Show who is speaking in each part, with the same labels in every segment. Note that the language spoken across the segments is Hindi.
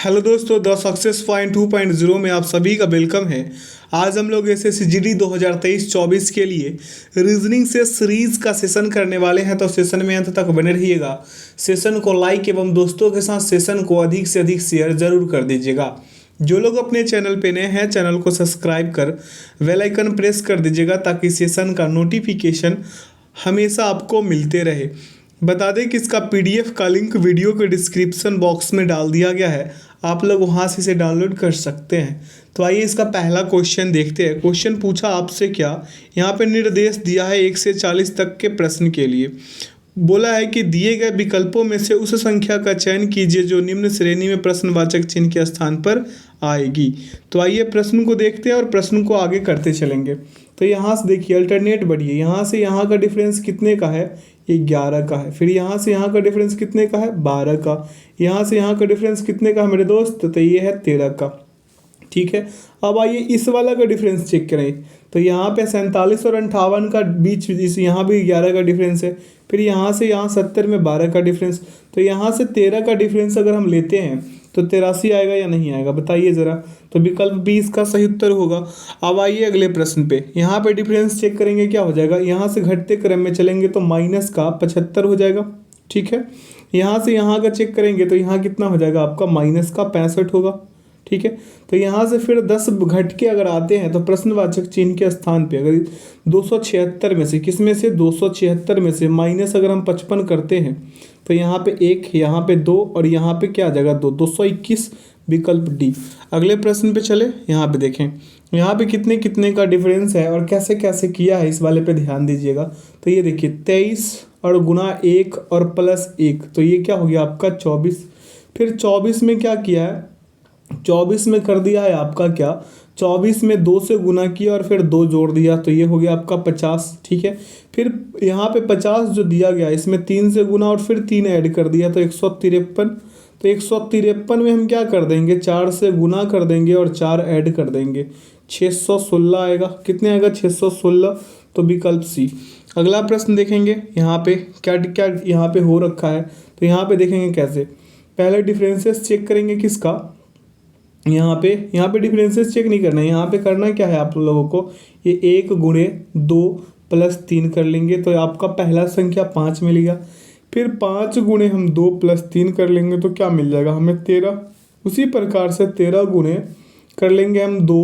Speaker 1: हेलो दोस्तों, द सक्सेस पॉइंट 2.0 में आप सभी का वेलकम है। आज हम लोग एसएससी जीडी 2023-24 के लिए रीजनिंग से सीरीज का सेशन करने वाले हैं, तो सेशन में अंत तक बने रहिएगा। सेशन को लाइक एवं दोस्तों के साथ सेशन को अधिक से अधिक शेयर जरूर कर दीजिएगा। जो लोग अपने चैनल पे नए हैं, चैनल को सब्सक्राइब कर बेल आइकन प्रेस कर दीजिएगा ताकि सेशन का नोटिफिकेशन हमेशा आपको मिलते रहे। बता दें कि इसका पीडीएफ का लिंक वीडियो के डिस्क्रिप्शन बॉक्स में डाल दिया गया है, आप लोग वहां से इसे डाउनलोड कर सकते हैं। तो आइए इसका पहला क्वेश्चन देखते हैं। क्वेश्चन पूछा आपसे क्या, यहाँ पे निर्देश दिया है 1 से 40 तक के प्रश्न के लिए। बोला है कि दिए गए विकल्पों में से उस संख्या का चयन कीजिए जो निम्न श्रेणी में प्रश्नवाचक चिन्ह के स्थान पर आएगी। तो आइए प्रश्न को देखते हैं और प्रश्न को आगे करते चलेंगे। तो यहाँ से देखिए अल्टरनेट बढ़िए, यहाँ से यहाँ का डिफरेंस कितने का है, ये 11 का है। फिर यहाँ से यहाँ का डिफरेंस कितने का है, 12 का। यहाँ से यहाँ का डिफरेंस कितने का है मेरे दोस्त, तो ये है 13 का। ठीक है, अब आइए इस वाला का डिफरेंस चेक करें। तो यहाँ पे 47 और 58 का बीच, इस यहाँ भी 11 का डिफरेंस है। फिर यहाँ से यहाँ 70 में 12 का डिफरेंस। तो यहाँ से 13 का डिफरेंस अगर हम लेते हैं तो 83 आएगा या नहीं आएगा, बताइए ज़रा। तो विकल्प बी इसका सही उत्तर होगा। अब आइए अगले प्रश्न पे। यहाँ पे डिफरेंस चेक करेंगे, क्या हो जाएगा, यहाँ से घटते क्रम में चलेंगे तो माइनस का 75 हो जाएगा। ठीक है, यहाँ से यहाँ का चेक करेंगे तो यहाँ कितना हो जाएगा आपका, माइनस का 65 होगा। ठीक है, तो यहाँ से फिर 10 घट के अगर आते हैं तो प्रश्नवाचक चिन्ह के स्थान पे अगर 276 में से, किस में से, 276 में से माइनस अगर हम 55 करते हैं तो यहाँ पे 1, यहाँ पे 2 और यहाँ पे क्या आ जाएगा 2, 221, विकल्प डी। अगले प्रश्न पे चले। यहाँ पे देखें, यहाँ पे कितने कितने का डिफरेंस है और कैसे कैसे किया है, इस वाले पे ध्यान दीजिएगा। तो ये देखिए 23 और गुना 1 और प्लस 1, तो ये क्या हो गया आपका 24। फिर 24 में क्या किया है, 24 में कर दिया है आपका क्या, 24 में 2 से गुना किया और फिर 2 जोड़ दिया, तो ये हो गया आपका 50। ठीक है, फिर यहाँ पे 50 जो दिया गया इसमें 3 से गुना और फिर 3 ऐड कर दिया तो 153। तो 153 में हम क्या कर देंगे, 4 से गुना कर देंगे और 4 ऐड कर देंगे, 616 आएगा। कितने आएगा, 616। तो विकल्प सी। अगला प्रश्न देखेंगे, यहाँ पे क्या क्या यहाँ पे हो रखा है। तो यहाँ पे देखेंगे कैसे, पहले डिफरेंसेस चेक करेंगे किसका, यहाँ पे डिफरेंसेस चेक नहीं करना है। यहाँ पे करना क्या है आप लोगों को, ये 1 गुणे 2 प्लस 3 कर लेंगे तो आपका पहला संख्या 5 मिलेगा। फिर 5 गुणे हम 2 प्लस 3 कर लेंगे तो क्या मिल जाएगा हमें, 13। उसी प्रकार से 13 गुणे कर लेंगे हम 2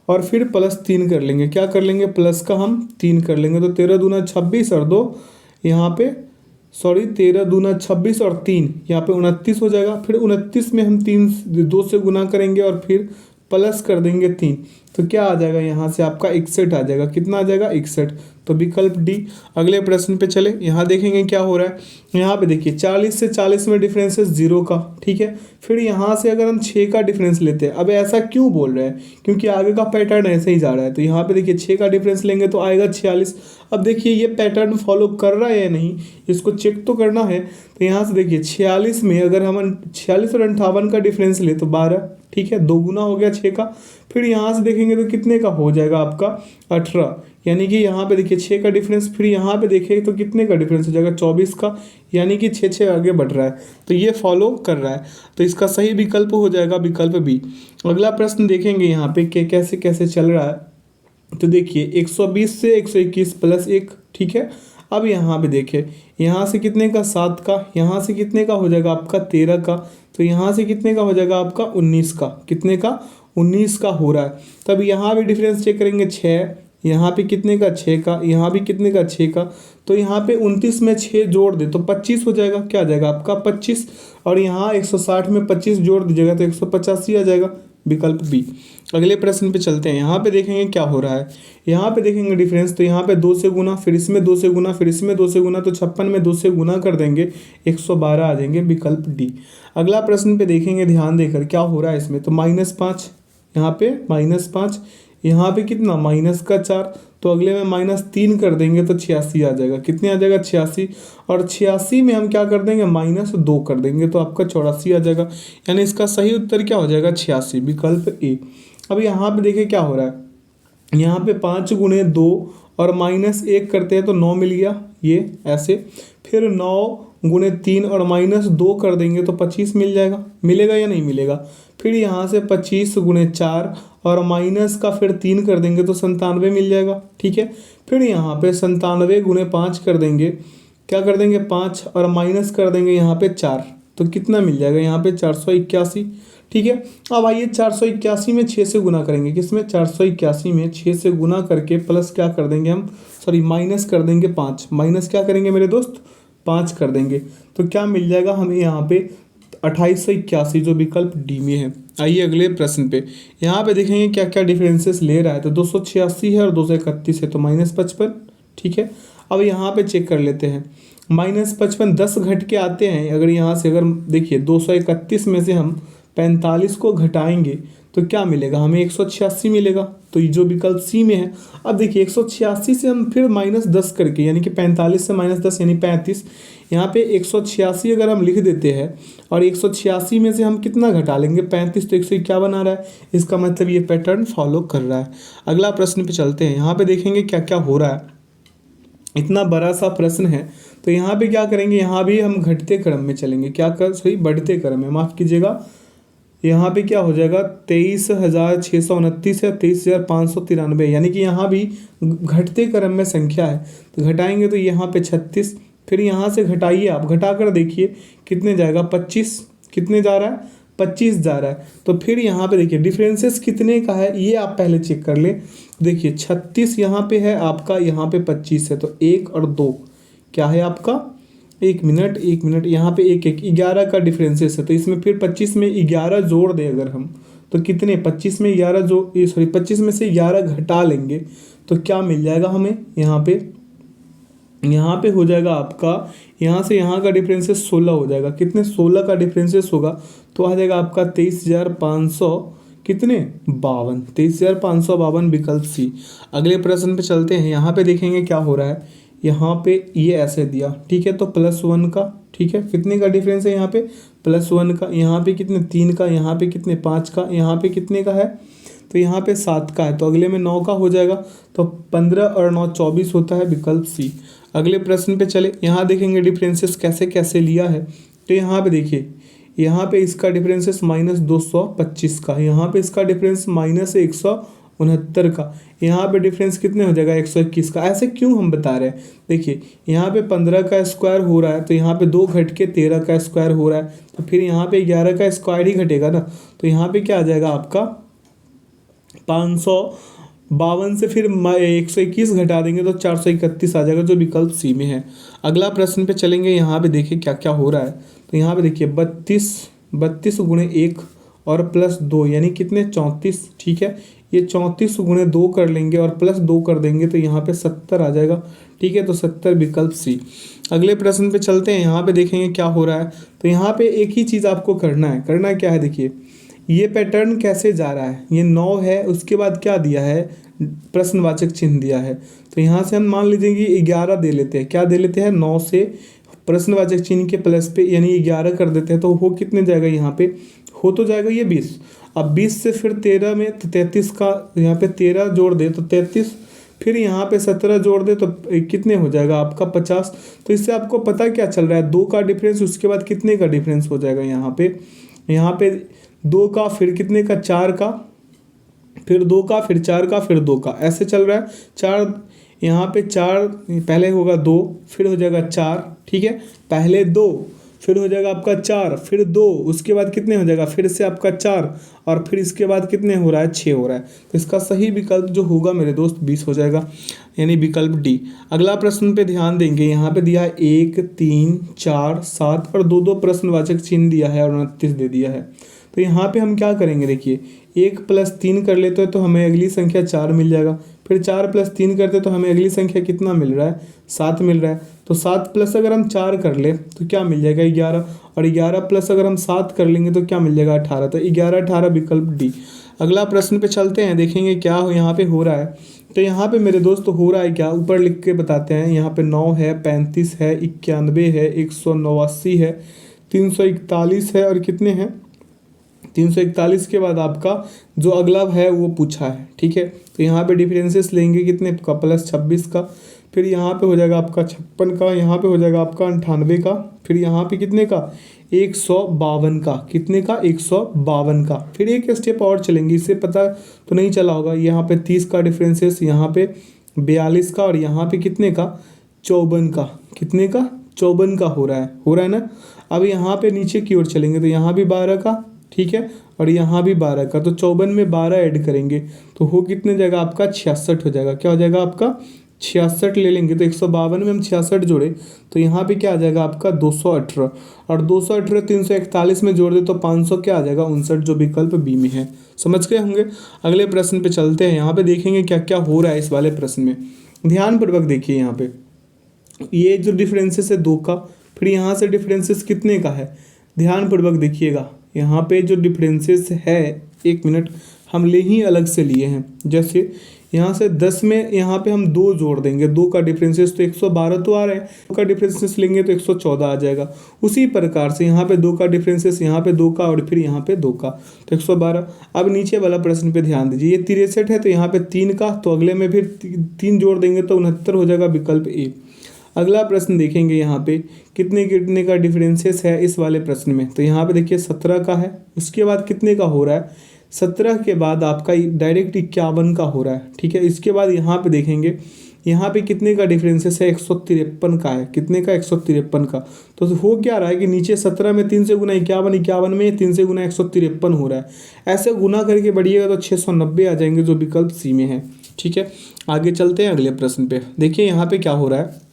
Speaker 1: और फिर प्लस 3 कर लेंगे, क्या कर लेंगे, प्लस का हम 3 कर लेंगे तो 13 दूना 26 और 2 यहाँ पे 13 दूना 26 और 3 यहाँ पे 29 हो जाएगा। फिर 29 में हम 2 से गुना करेंगे और फिर प्लस कर देंगे 3, तो क्या आ जाएगा, यहाँ से आपका 61 आ जाएगा। कितना आ जाएगा, 61। तो विकल्प डी। अगले प्रश्न पे चले। यहाँ देखेंगे क्या हो रहा है। यहाँ पे देखिए 40 से 40 में डिफरेंस है 0 का। ठीक है, फिर यहाँ से अगर हम 6 का डिफरेंस लेते हैं, अब ऐसा क्यों बोल रहे हैं, क्योंकि आगे का पैटर्न ऐसे ही जा रहा है। तो यहाँ पे देखिए 6 का डिफरेंस लेंगे तो आएगा 46। अब देखिए ये पैटर्न फॉलो कर रहा है या नहीं, इसको चेक तो करना है। तो यहाँ से देखिए 46 में अगर हम 46 और 58 का डिफरेंस ले तो 12। ठीक है, 2 गुना हो गया 6 का। फिर यहाँ से देखेंगे तो कितने का हो जाएगा आपका, 18। यानी कि यहाँ पे देखिए 6 का डिफरेंस, फिर यहाँ पे देखिए तो कितने का डिफरेंस हो जाएगा, 24 का। यानी कि 6 आगे बढ़ रहा है, तो ये फॉलो कर रहा है। तो इसका सही विकल्प हो जाएगा विकल्प बी। अगला प्रश्न देखेंगे यहाँ पे कैसे कैसे चल रहा है। तो देखिए 120 से 121 प्लस 1। ठीक है, अब यहाँ पे देखिए, यहाँ से कितने का, 7 का। यहाँ से कितने का हो जाएगा आपका, 13 का। तो यहाँ से कितने का हो जाएगा आपका, 19 का। कितने का, 19 का हो रहा है। तब यहाँ भी डिफरेंस चेक करेंगे, 6। यहाँ पे कितने का, 6 का। यहाँ भी कितने का, 6 का। तो यहाँ पे 29 में 6 जोड़ दे तो 25 हो जाएगा। क्या आ जाएगा आपका, 25। और यहाँ 160 में 25 जोड़ दीजिएगा तो 185 आ जाएगा, विकल्प बी। अगले प्रश्न पे चलते हैं। यहाँ पे देखेंगे क्या हो रहा है। यहाँ पे देखेंगे डिफरेंस, तो यहाँ पे 2 से गुना, फिर इसमें 2 से गुना, फिर इसमें 2 से गुना, तो 56 में 2 से गुना कर देंगे 112 आ जाएंगे, विकल्प डी। अगला प्रश्न पे देखेंगे ध्यान देकर क्या हो रहा है इसमें। तो -5, यहाँ पे -5, यहाँ पे कितना, -4। तो अगले में -3 कर देंगे तो 86 आ जाएगा। कितने आ जाएगा, 86। और 86 में हम क्या कर देंगे, -2 कर देंगे तो आपका 84 आ जाएगा। यानी इसका सही उत्तर क्या हो जाएगा, 86, विकल्प ए। अब यहाँ पे देखिए क्या हो रहा है। यहाँ पे 5 गुणे 2 और -1 करते हैं तो 9 मिल गया, ये ऐसे। फिर 9 गुणे 3 और -2 कर देंगे तो 25 मिल जाएगा, मिलेगा या नहीं मिलेगा। फिर यहाँ से 25 गुणे 4 और माइनस का फिर 3 कर देंगे तो 97 मिल जाएगा, ठीक है। फिर यहाँ पे 97 गुणे 5 कर देंगे, क्या कर देंगे 5 और माइनस कर देंगे यहाँ पे 4, तो कितना मिल जाएगा यहाँ पे 481, ठीक है। अब आइए 481 में 6 से गुना करेंगे, किसमें 481 में 6 से गुना करके प्लस क्या कर देंगे हम, सॉरी माइनस कर देंगे 5, माइनस क्या करेंगे मेरे दोस्त 5 कर देंगे, तो क्या मिल जाएगा हमें यहाँ पे 2881, जो विकल्प डी में है। आइए अगले प्रश्न पे, यहाँ पे देखेंगे क्या क्या डिफरेंसेस ले रहा है, तो 286 है और 231 है, तो -55, ठीक है। अब यहाँ पे चेक कर लेते हैं, -55 10 घट के आते हैं, अगर यहाँ से अगर देखिए 231 में से हम 45 को घटाएंगे तो क्या मिलेगा हमें 186 मिलेगा, तो ये जो विकल्प सी में है। अब देखिए 186 से हम फिर -10 करके, यानी कि 45 से -10 यानी 35, यहाँ पे 186 अगर हम लिख देते हैं और 186 में से हम कितना घटा लेंगे 35, तो 151 आ रहा है, इसका मतलब ये पैटर्न फॉलो कर रहा है। अगला प्रश्न पे चलते हैं, यहाँ पे देखेंगे क्या क्या हो रहा है, इतना बड़ा सा प्रश्न है, तो यहाँ पे क्या करेंगे, यहाँ भी हम घटते क्रम में चलेंगे, क्या कर सही बढ़ते क्रम में, माफ़ कीजिएगा, यहाँ पे क्या हो जाएगा 23,629 है, 23,593, यानी कि यहाँ भी घटते क्रम में संख्या है, तो घटाएंगे तो यहाँ पे 36, फिर यहाँ से घटाइए, आप घटा कर देखिए कितने जाएगा 25, कितने जा रहा है 25 जा रहा है। तो फिर यहाँ पे देखिए डिफरेंसेस कितने का है ये आप पहले चेक कर ले, देखिए 36 यहाँ पे है आपका, यहाँ पे 25 है, तो 1 और 2 क्या है आपका, एक मिनट यहाँ पे 11 का डिफरेंसेस है, तो इसमें फिर 25 में 11 जोड़ दे अगर हम, तो कितने 25 में 11 25 में से 11 घटा लेंगे तो क्या मिल जाएगा हमें, यहाँ पे हो जाएगा आपका, यहाँ से यहाँ का डिफरेंसेस 16 हो जाएगा, कितने 16 का डिफरेंसेस होगा तो आ जाएगा आपका 23,500 कितने 52, 23,552 विकल्प सी। अगले प्रश्न पे चलते हैं, यहाँ पे देखेंगे क्या हो रहा है, यहाँ पे ये ऐसे दिया, ठीक है, तो +1 का, ठीक है, कितने का डिफरेंस है यहाँ पे +1 का, यहाँ पे कितने 3 का, यहाँ पे कितने 5 का, यहाँ पे कितने का है, तो यहाँ पे 7 का है, तो अगले में 9 का हो जाएगा, तो 15 और 9 24 होता है, विकल्प सी। अगले प्रश्न पे चले, यहाँ देखेंगे डिफरेंसेस कैसे कैसे लिया है, तो यहाँ पे देखिए, यहाँ पे इसका डिफरेंसेस -225 का, यहाँ पे इसका डिफरेंस -169 का, यहाँ पे डिफरेंस कितने हो जाएगा 121 का। ऐसे क्यों हम बता रहे हैं, देखिए यहाँ पे 15 का स्क्वायर हो रहा है, तो यहाँ पे 2 घट के 13 का स्क्वायर हो रहा है, तो फिर यहाँ पे 11 का स्क्वायर ही घटेगा ना, तो यहाँ पे क्या आ जाएगा आपका 552 से फिर 121 घटा देंगे तो 431 आ जाएगा, जो विकल्प सी में है। अगला प्रश्न पे चलेंगे, यहाँ पे देखिए क्या क्या हो रहा है, तो यहाँ पे देखिए 32 गुणे 1 और +2 यानी कितने 34, ठीक है, ये 34 गुणे 2 कर लेंगे और +2 कर देंगे तो यहाँ पे 70 आ जाएगा, ठीक है, तो 70 विकल्प सी। अगले प्रश्न पे चलते हैं, यहाँ पे देखेंगे क्या हो रहा है, तो यहाँ पे एक ही चीज़ आपको करना क्या है, देखिए ये पैटर्न कैसे जा रहा है, ये 9 है, उसके बाद क्या दिया है प्रश्नवाचक चिन्ह दिया है, तो यहाँ से हम मान लीजिए कि 11 दे लेते हैं, क्या दे लेते हैं 9 से प्रश्नवाचक चिन्ह के प्लस पे यानी 11 कर देते हैं, तो वो कितने जाएगा यहाँ पे हो तो जाएगा ये 20, अब 20 से फिर 13 में तो 33 का, यहाँ पे 13 जोड़ दे तो 33, फिर यहाँ पे 17 जोड़ दे तो कितने हो जाएगा आपका 50। तो इससे आपको पता क्या चल रहा है, 2 का डिफरेंस उसके बाद कितने का डिफरेंस हो जाएगा यहाँ पे 2 का, फिर कितने का 4 का, फिर 2 का, फिर 4 का, फिर 2 का, ऐसे चल रहा है। 4 यहाँ पे 4 पहले होगा 2, फिर हो जाएगा 4, ठीक है, पहले 2 फिर हो जाएगा आपका 4, फिर 2, उसके बाद कितने हो जाएगा फिर से आपका 4 और फिर इसके बाद कितने हो रहा है 6 हो रहा है, तो इसका सही विकल्प जो होगा मेरे दोस्त 20 हो जाएगा, यानी विकल्प डी। अगला प्रश्न पे ध्यान देंगे, यहाँ पे दिया है 1, 3, 4, 7 और 2 प्रश्नवाचक चिन्ह दिया है और 29 दे दिया है, तो यहाँ पे हम क्या करेंगे, देखिए 1 + 3 कर लेते हैं तो हमें अगली संख्या 4 मिल जाएगा, फिर 4 + 3 करते तो हमें अगली संख्या कितना मिल रहा है 7 मिल रहा है, तो 7 प्लस अगर हम 4 कर ले तो क्या मिल जाएगा 11, और 11 प्लस अगर हम 7 कर लेंगे तो क्या मिल जाएगा 18, तो 11 18 विकल्प डी। अगला प्रश्न पे चलते हैं, देखेंगे क्या यहाँ पे हो रहा है, तो यहाँ पे मेरे दोस्त हो रहा है क्या, ऊपर लिख के बताते हैं, यहाँ पे 9 है, 35 है, 91 है, 189 है, 341 है और कितने हैं 341 के बाद आपका जो अगला है वो पूछा है, ठीक है, तो यहाँ पे डिफरेंसेस लेंगे कितने का +26 का, फिर यहाँ पे हो जाएगा आपका 56 का, यहाँ पे हो जाएगा आपका 98 का, फिर यहाँ पे कितने का 152 का, कितने का 152 का। फिर एक स्टेप और चलेंगे, इससे पता तो नहीं चला होगा, यहाँ पे 30 का डिफरेंसेस, यहाँ पे 42 का और यहाँ पे कितने का 54 का, कितने का 54 का हो रहा है ना। अब यहाँ पे नीचे की ओर चलेंगे तो यहाँ भी 12 का, ठीक है, और यहाँ भी 12 का, तो 54 में 12 ऐड करेंगे तो हो कितने जाएगा आपका 66 हो जाएगा। क्या हो जाएगा आपका 66 ले लेंगे तो 152 में हम 66 जोड़े तो यहाँ पे क्या आ जाएगा आपका 218, और 218 341 में जोड़ दे तो 500 क्या आ जाएगा 59, जो विकल्प बी में है। समझ गए होंगे। अगले प्रश्न पे चलते हैं, यहाँ पे देखेंगे क्या क्या हो रहा है इस वाले प्रश्न में। ध्यानपूर्वक देखिए, यहाँ पे ये जो डिफरेंसेस है 2 का, फिर यहाँ से डिफरेंसेस कितने का है, ध्यानपूर्वक देखिएगा। यहाँ पे जो डिफरेंसेस है, 1 मिनट, हम ले ही अलग से लिए हैं। जैसे यहाँ से 10 में यहाँ पे हम 2 जोड़ देंगे, 2 का डिफरेंसेस तो 112 तो आ रहा है, 2 का डिफरेंसेस लेंगे तो 114 आ जाएगा। उसी प्रकार से यहाँ पे 2 का डिफरेंसेस, यहाँ पे 2 का और फिर यहाँ पे 2 का, तो 112। अब नीचे वाला प्रश्न पे ध्यान दीजिए, ये 63 है तो यहाँ पे 3 का, तो अगले में फिर 3 जोड़ देंगे तो 69 हो जाएगा, विकल्प ए। अगला प्रश्न देखेंगे, यहाँ पे कितने कितने का डिफरेंसेस है इस वाले प्रश्न में, तो यहाँ पे देखिए 17 का है, उसके बाद कितने का हो रहा है 17 के बाद आपका डायरेक्ट 51 का हो रहा है, ठीक है। इसके बाद यहाँ पे देखेंगे, यहाँ पे कितने का डिफरेंसेस है 153 का है, कितने का 153 का। तो हो क्या रहा है कि नीचे 17 में 3 से गुना 51, 51 में 3 से गुना 153 हो रहा है। ऐसे गुना करके बढ़िएगा तो 690 आ जाएंगे, जो विकल्प सी में है, ठीक है। आगे चलते हैं अगले प्रश्न पे। देखिए यहाँ पे क्या हो रहा है,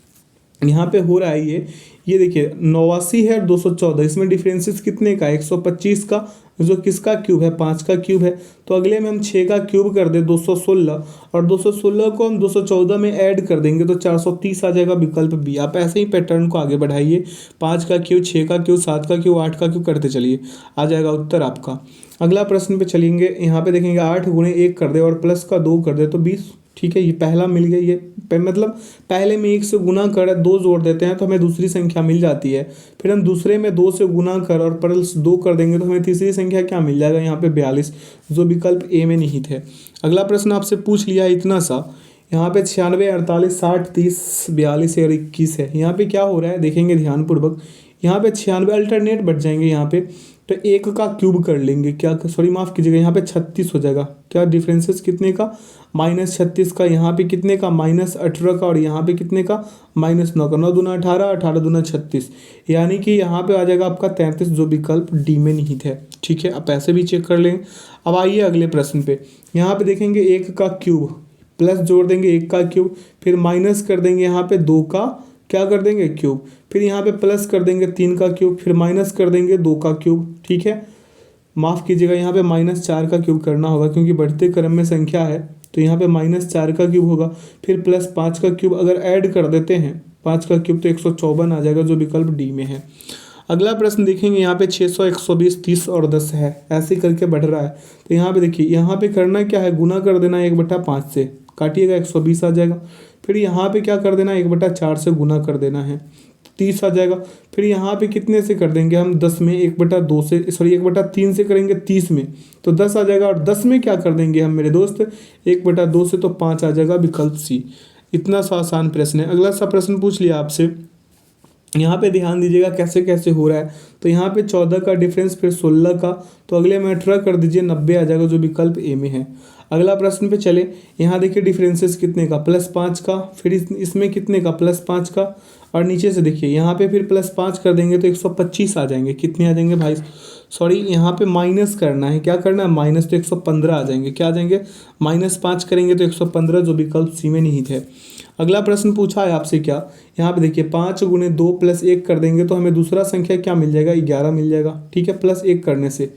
Speaker 1: यहाँ पे हो रहा है ये देखिए 89 है और 214, इसमें डिफरेंसेस कितने का 125 का, जो किसका क्यूब है 5 का क्यूब है। तो अगले में हम 6 का क्यूब कर दे 216, और 216 को हम 214 में ऐड कर देंगे तो 430 आ जाएगा, विकल्प बी। आप ऐसे ही पैटर्न को आगे बढ़ाइए, 5 का क्यूब, 6 का क्यूब, 7 का क्यूब, 8 का क्यूब करते चलिए, आ जाएगा उत्तर आपका। अगला प्रश्न पे चलेंगे, यहाँ पे देखेंगे 8 गुणे 1 कर दे और प्लस का 2 कर दे तो 20, ठीक है। ये पहला मिल गया, ये मतलब पहले में 1 से गुना कर 2 जोड़ देते हैं तो हमें दूसरी संख्या मिल जाती है, फिर हम दूसरे में 2 से गुना कर और प्लस 2 कर देंगे तो हमें तीसरी संख्या क्या मिल जाएगा, यहाँ पे 42, जो विकल्प ए में निहित है। अगला प्रश्न आपसे पूछ लिया है इतना सा, यहाँ पे 96, 48, 60, 30, 42 और 21 है। यहाँ पे क्या हो रहा है देखेंगे ध्यानपूर्वक, यहाँ पे 96 अल्टरनेट बढ़ जाएंगे, यहाँ पे तो 1 का क्यूब कर लेंगे, क्या सॉरी माफ़ कीजिएगा, यहाँ पे 36 हो जाएगा। क्या डिफरेंसेस कितने का -36 का, यहाँ पे कितने का -18 का, और यहाँ पे कितने का -9 का। 9 दूना 18, 18 दूना 36, यानी कि यहाँ पे आ जाएगा आपका 33, जो विकल्प डी में निहित है, ठीक है। आप ऐसे भी चेक कर लें। अब आइए अगले प्रश्न पे, यहाँ पे देखेंगे 1 का क्यूब, प्लस जोड़ देंगे 1 का क्यूब, फिर माइनस कर देंगे यहाँ पे 2 का क्या कर देंगे क्यूब, फिर यहाँ पे प्लस कर देंगे 3 का क्यूब, फिर माइनस कर देंगे 2 का क्यूब, ठीक है। माफ़ कीजिएगा, यहाँ पे -4 का क्यूब करना होगा क्योंकि बढ़ते क्रम में संख्या है, तो यहाँ पे -4 का क्यूब होगा, फिर +5 का क्यूब अगर ऐड कर देते हैं 5 का क्यूब तो 154 आ जाएगा, जो विकल्प डी में है। अगला प्रश्न देखेंगे, यहाँ पे 600, 120, 30 और 10 है, ऐसे करके बढ़ रहा है। तो यहाँ पे देखिए, यहाँ पे करना क्या है, गुना कर देना 1/5 से, काटिएगा 120 आ जाएगा। फिर यहाँ पे क्या कर देना 1/4 से गुना कर देना है, 30 आ जाएगा। फिर यहाँ पे कितने से कर देंगे हम 10 में 1/2 से, सॉरी 1/3 से करेंगे 30 में तो 10 आ जाएगा, और 10 में क्या कर देंगे हम मेरे दोस्त 1/2 से तो 5 आ जाएगा, विकल्प सी। इतना सा आसान प्रश्न है। अगला सा प्रश्न पूछ लिया आपसे, यहाँ पे ध्यान दीजिएगा कैसे कैसे हो रहा है। तो यहाँ पे 14 का डिफरेंस, फिर 16 का, तो अगले में 18 कर दीजिए, 90 आ जाएगा, जो विकल्प ए में है। अगला प्रश्न पे चले, यहाँ देखिए डिफरेंसेस कितने का +5 का, फिर इसमें कितने का +5 का, और नीचे से देखिए यहाँ पे फिर +5 कर देंगे तो 125 आ जाएंगे। कितने आ जाएंगे भाई, सॉरी यहाँ पे माइनस करना है, क्या करना है माइनस, तो 115 आ जाएंगे। क्या आ जाएंगे -5 करेंगे तो 115, जो विकल्प सी में निहित है। अगला प्रश्न पूछा है आपसे क्या, यहाँ पे देखिए 5 गुणे 2 + 1 कर देंगे तो हमें दूसरा संख्या क्या मिल जाएगा, 11 मिल जाएगा, ठीक है। +1 करने से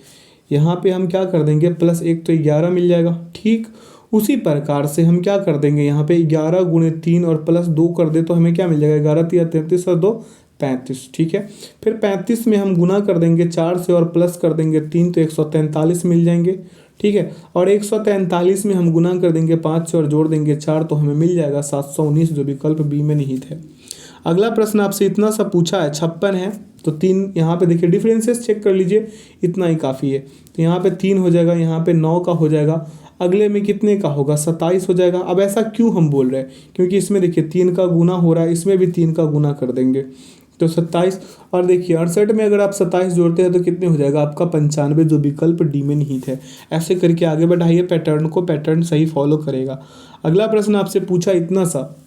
Speaker 1: यहाँ पे हम क्या कर देंगे +1 तो 11 मिल जाएगा, ठीक। उसी प्रकार से हम क्या कर देंगे, यहाँ पे 11 गुणे 3 और +2 कर दे तो हमें क्या मिल जाएगा, 11 × 3 = 33 और 2 35, ठीक है। फिर 35 में हम गुना कर देंगे 4 से और प्लस कर देंगे 3 तो 143 मिल जाएंगे, ठीक है। और 143 में हम गुना कर देंगे 5 से और जोड़ देंगे 4 तो हमें मिल जाएगा 719, जो विकल्प बी में निहित है। अगला प्रश्न आपसे इतना सा पूछा है, 56 है तो 3, यहाँ पे देखिए डिफरेंसेस चेक कर लीजिए, इतना ही काफ़ी है। तो यहाँ पे 3 हो जाएगा, यहाँ पे 9 का हो जाएगा, अगले में कितने का होगा, 27 हो जाएगा। अब ऐसा क्यों हम बोल रहे हैं, क्योंकि इसमें देखिए 3 का गुना हो रहा है, इसमें भी 3 का गुना कर देंगे तो 27। और देखिए 68 में अगर आप 27 जोड़ते हैं तो कितने हो जाएगा आपका 95, जो विकल्प डी में निहित है। ऐसे करके आगे बढ़ाइए पैटर्न को, पैटर्न सही फॉलो करेगा। अगला प्रश्न आपसे पूछा इतना सा,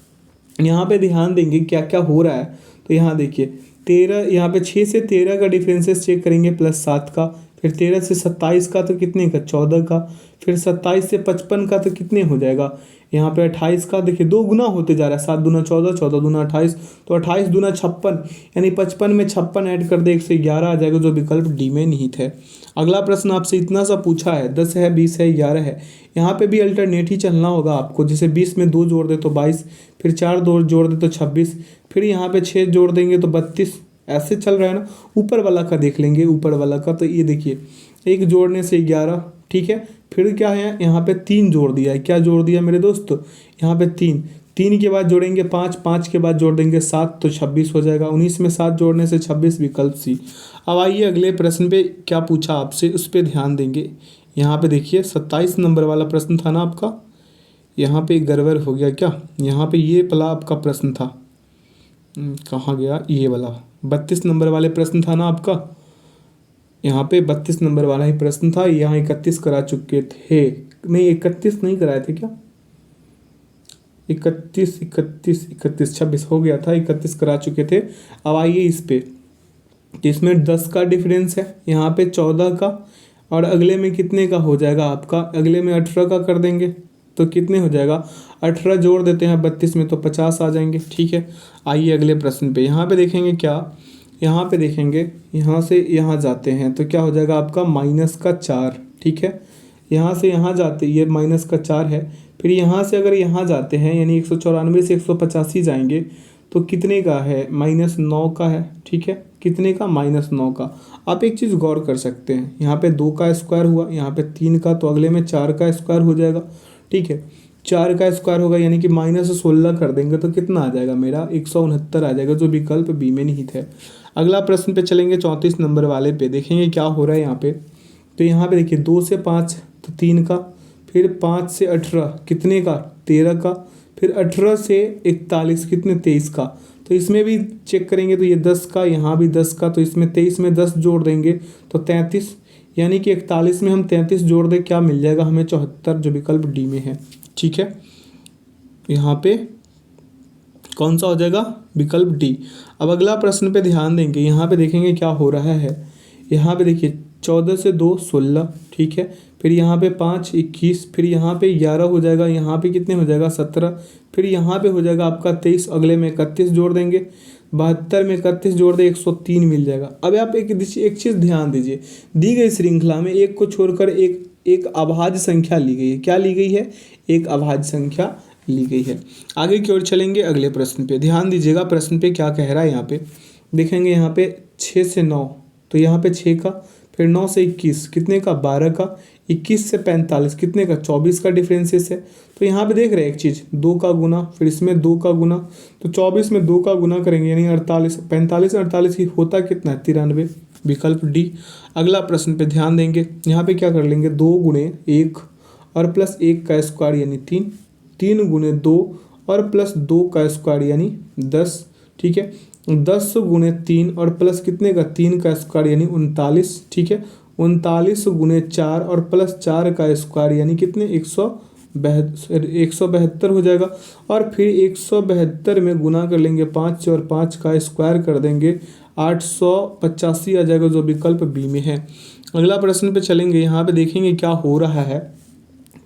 Speaker 1: यहाँ पे ध्यान देंगे क्या क्या हो रहा है। तो यहाँ देखिए 13, यहाँ पे 6 से 13 का डिफरेंसेस चेक करेंगे +7 का, फिर 13 से 27 का तो कितने का 14 का, फिर 27 से 55 का तो कितने हो जाएगा यहाँ पे 28 का। देखिए 2 गुना होते जा रहा है, 7 दूना 14, 14 दूना 28, तो 28 दूना 56, यानी 55 में 56 ऐड कर दे 111 आ जाएगा, जो विकल्प डी में निहित है। अगला प्रश्न आपसे इतना सा पूछा है, 10 है, 20 है, 11 है, यहाँ पे भी अल्टरनेट ही चलना होगा आपको। जैसे 20 में 2 जोड़ दे तो 22, फिर 4 2 जोड़ दे तो 26, फिर यहाँ पे 6 जोड़ देंगे तो 32, ऐसे चल रहा है ना। ऊपर वाला का देख लेंगे, ऊपर वाला का तो ये देखिए 1 जोड़ने से 11, ठीक है। फिर क्या है, यहाँ पे 3 जोड़ दिया है, क्या जोड़ दिया मेरे दोस्त, यहाँ पे 3 के बाद जोड़ेंगे 5, 5 के बाद जोड़ देंगे 7, तो 26 हो जाएगा। 19 में 7 जोड़ने से 26, विकल्प सी। अब आइए अगले प्रश्न पे, क्या पूछा आपसे उस पर ध्यान देंगे। यहाँ पे देखिए 27 नंबर वाला प्रश्न था ना आपका, यहाँ पे गड़बड़ हो गया क्या, यहाँ पे ये वाला आपका प्रश्न था, कहाँ गया ये वाला, 32 नंबर वाले प्रश्न था ना आपका, यहाँ पे 32 नंबर वाला ही प्रश्न था। यहाँ 31 करा चुके थे, नहीं 31 नहीं कराए थे क्या, 31 31 31 26 हो गया था, 31 करा चुके थे। अब आइए इस पे, इसमें 10 का डिफरेंस है, यहाँ पे 14 का, और अगले में कितने का हो जाएगा आपका, अगले में 18 का कर देंगे तो कितने हो जाएगा, 18 जोड़ देते हैं 32 में तो 50 आ जाएंगे, ठीक है। आइए अगले प्रश्न पे, यहाँ पे देखेंगे क्या, यहाँ पे देखेंगे यहाँ से यहाँ जाते हैं तो क्या हो जाएगा आपका -4, ठीक है। यहाँ से यहाँ जाते, ये -4 है, फिर यहाँ से अगर यहाँ जाते हैं यानी 194 से 185 जाएंगे तो कितने का है, -9 का है, ठीक है। कितने का, -9 का। आप एक चीज़ गौर कर सकते हैं, यहाँ पे 2 का स्क्वायर हुआ, यहाँ पे 3 का, तो अगले में 4 का स्क्वायर हो जाएगा, ठीक है। 4 का स्क्वायर होगा यानी कि -16 कर देंगे तो कितना आ जाएगा मेरा 169 आ जाएगा, जो विकल्प बी में निहित है। अगला प्रश्न पे चलेंगे 34 नंबर वाले पे, देखेंगे क्या हो रहा है यहाँ पे। तो यहाँ पे देखिए 2 से 5 तो 3 का, फिर 5 से 18 कितने का 13 का, फिर 18 से 41 कितने 23 का। तो इसमें भी चेक करेंगे तो ये 10 का, यहाँ भी 10 का, तो इसमें 23 में 10 जोड़ देंगे तो 33, यानी कि 41 में हम 33 जोड़ दें, क्या मिल जाएगा हमें 74, जो विकल्प डी में है, ठीक है। यहाँ पे कौन सा हो जाएगा, विकल्प डी। अब अगला प्रश्न पे ध्यान देंगे, यहाँ पे देखेंगे क्या हो रहा है। यहाँ पे देखिए 14 से 2 16, ठीक है। फिर यहाँ पे 5 21, फिर यहाँ पे 11 हो जाएगा, यहाँ पे कितने हो जाएगा 17, फिर यहाँ पे हो जाएगा आपका 23, अगले में 31 जोड़ देंगे, 72 में 31 जोड़ दे 103 मिल जाएगा। अब आप एक चीज़ ध्यान दीजिए, दी गई श्रृंखला में एक को छोड़कर एक अभाज्य संख्या ली गई है, क्या ली गई है, एक अभाज्य संख्या ली गई है। आगे की ओर चलेंगे अगले प्रश्न पे, ध्यान दीजिएगा प्रश्न पे क्या कह रहा है। यहाँ पे देखेंगे, यहाँ पे 6 से 9 तो यहाँ पे 6 का, फिर 9 से 21 कितने का 12 का, 21 से 45 कितने का 24 का डिफरेंसेस है। तो यहाँ पे देख रहे हैं एक चीज़, 2 का गुना, फिर इसमें 2 का गुना, तो 24 में 2 का गुना करेंगे यानी 48, 45 48 ही होता कितना है 93, विकल्प डी। अगला प्रश्न पे ध्यान देंगे, यहाँ पे क्या कर लेंगे 2 गुणे 1 और प्लस 1 का स्क्वायर यानी 3, 3 गुणे 2 और प्लस 2 का स्क्वायर यानी 10, ठीक है। 10 गुणे 3 और प्लस कितने का 3 का स्क्वायर यानी 39, ठीक है। 39 गुणे 4 और प्लस 4 का स्क्वायर यानी कितने 172 हो जाएगा। और फिर 172 में गुना कर लेंगे 5 और 5 का स्क्वायर कर देंगे 885 आ जाएगा, जो विकल्प बी में है। अगला प्रश्न पे चलेंगे, यहाँ पे देखेंगे क्या हो रहा है।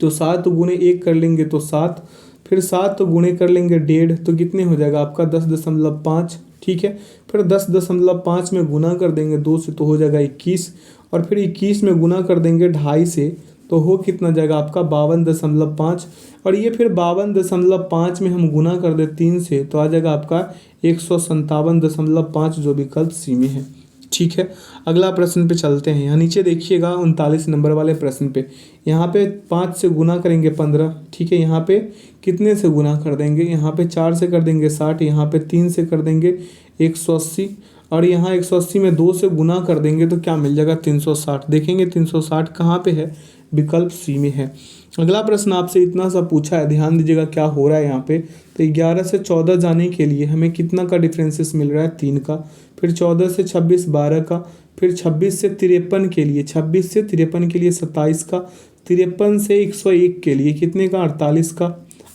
Speaker 1: तो 7 गुणे 1 कर लेंगे तो 7, फिर 7 गुणे कर लेंगे 1.5 तो कितने हो जाएगा आपका 10.5, ठीक है। फिर 10.5 में गुना कर देंगे 2 से तो हो जाएगा 21, और फिर 21 में गुना कर देंगे 2.5 से तो हो कितना जाएगा आपका 52.5, और ये फिर 52.5 में हम गुना कर दे 3 से तो आ जाएगा आपका 157.5, जो विकल्प सी में है, ठीक है। अगला प्रश्न पे चलते हैं, यहाँ नीचे देखिएगा 39 नंबर वाले प्रश्न पे, यहाँ पे 5 से गुना करेंगे 15, ठीक है। यहाँ पे कितने से गुना कर देंगे, यहाँ पे 4 से कर देंगे 60, यहाँ पे 3 से कर देंगे 180, और यहाँ 180 में 2 से गुना कर देंगे तो क्या मिल जाएगा 360। देखेंगे 360 कहाँ पे है, विकल्प सी में है। अगला प्रश्न आपसे इतना सा पूछा है, ध्यान दीजिएगा क्या हो रहा है यहाँ पे। तो 11 से 14 जाने के लिए हमें कितना का डिफरेंसेस मिल रहा है, 3 का। फिर 14 से 26 12 का। फिर 26 से 53 के लिए 27 का। 53 से 101 के लिए कितने का, 48 का।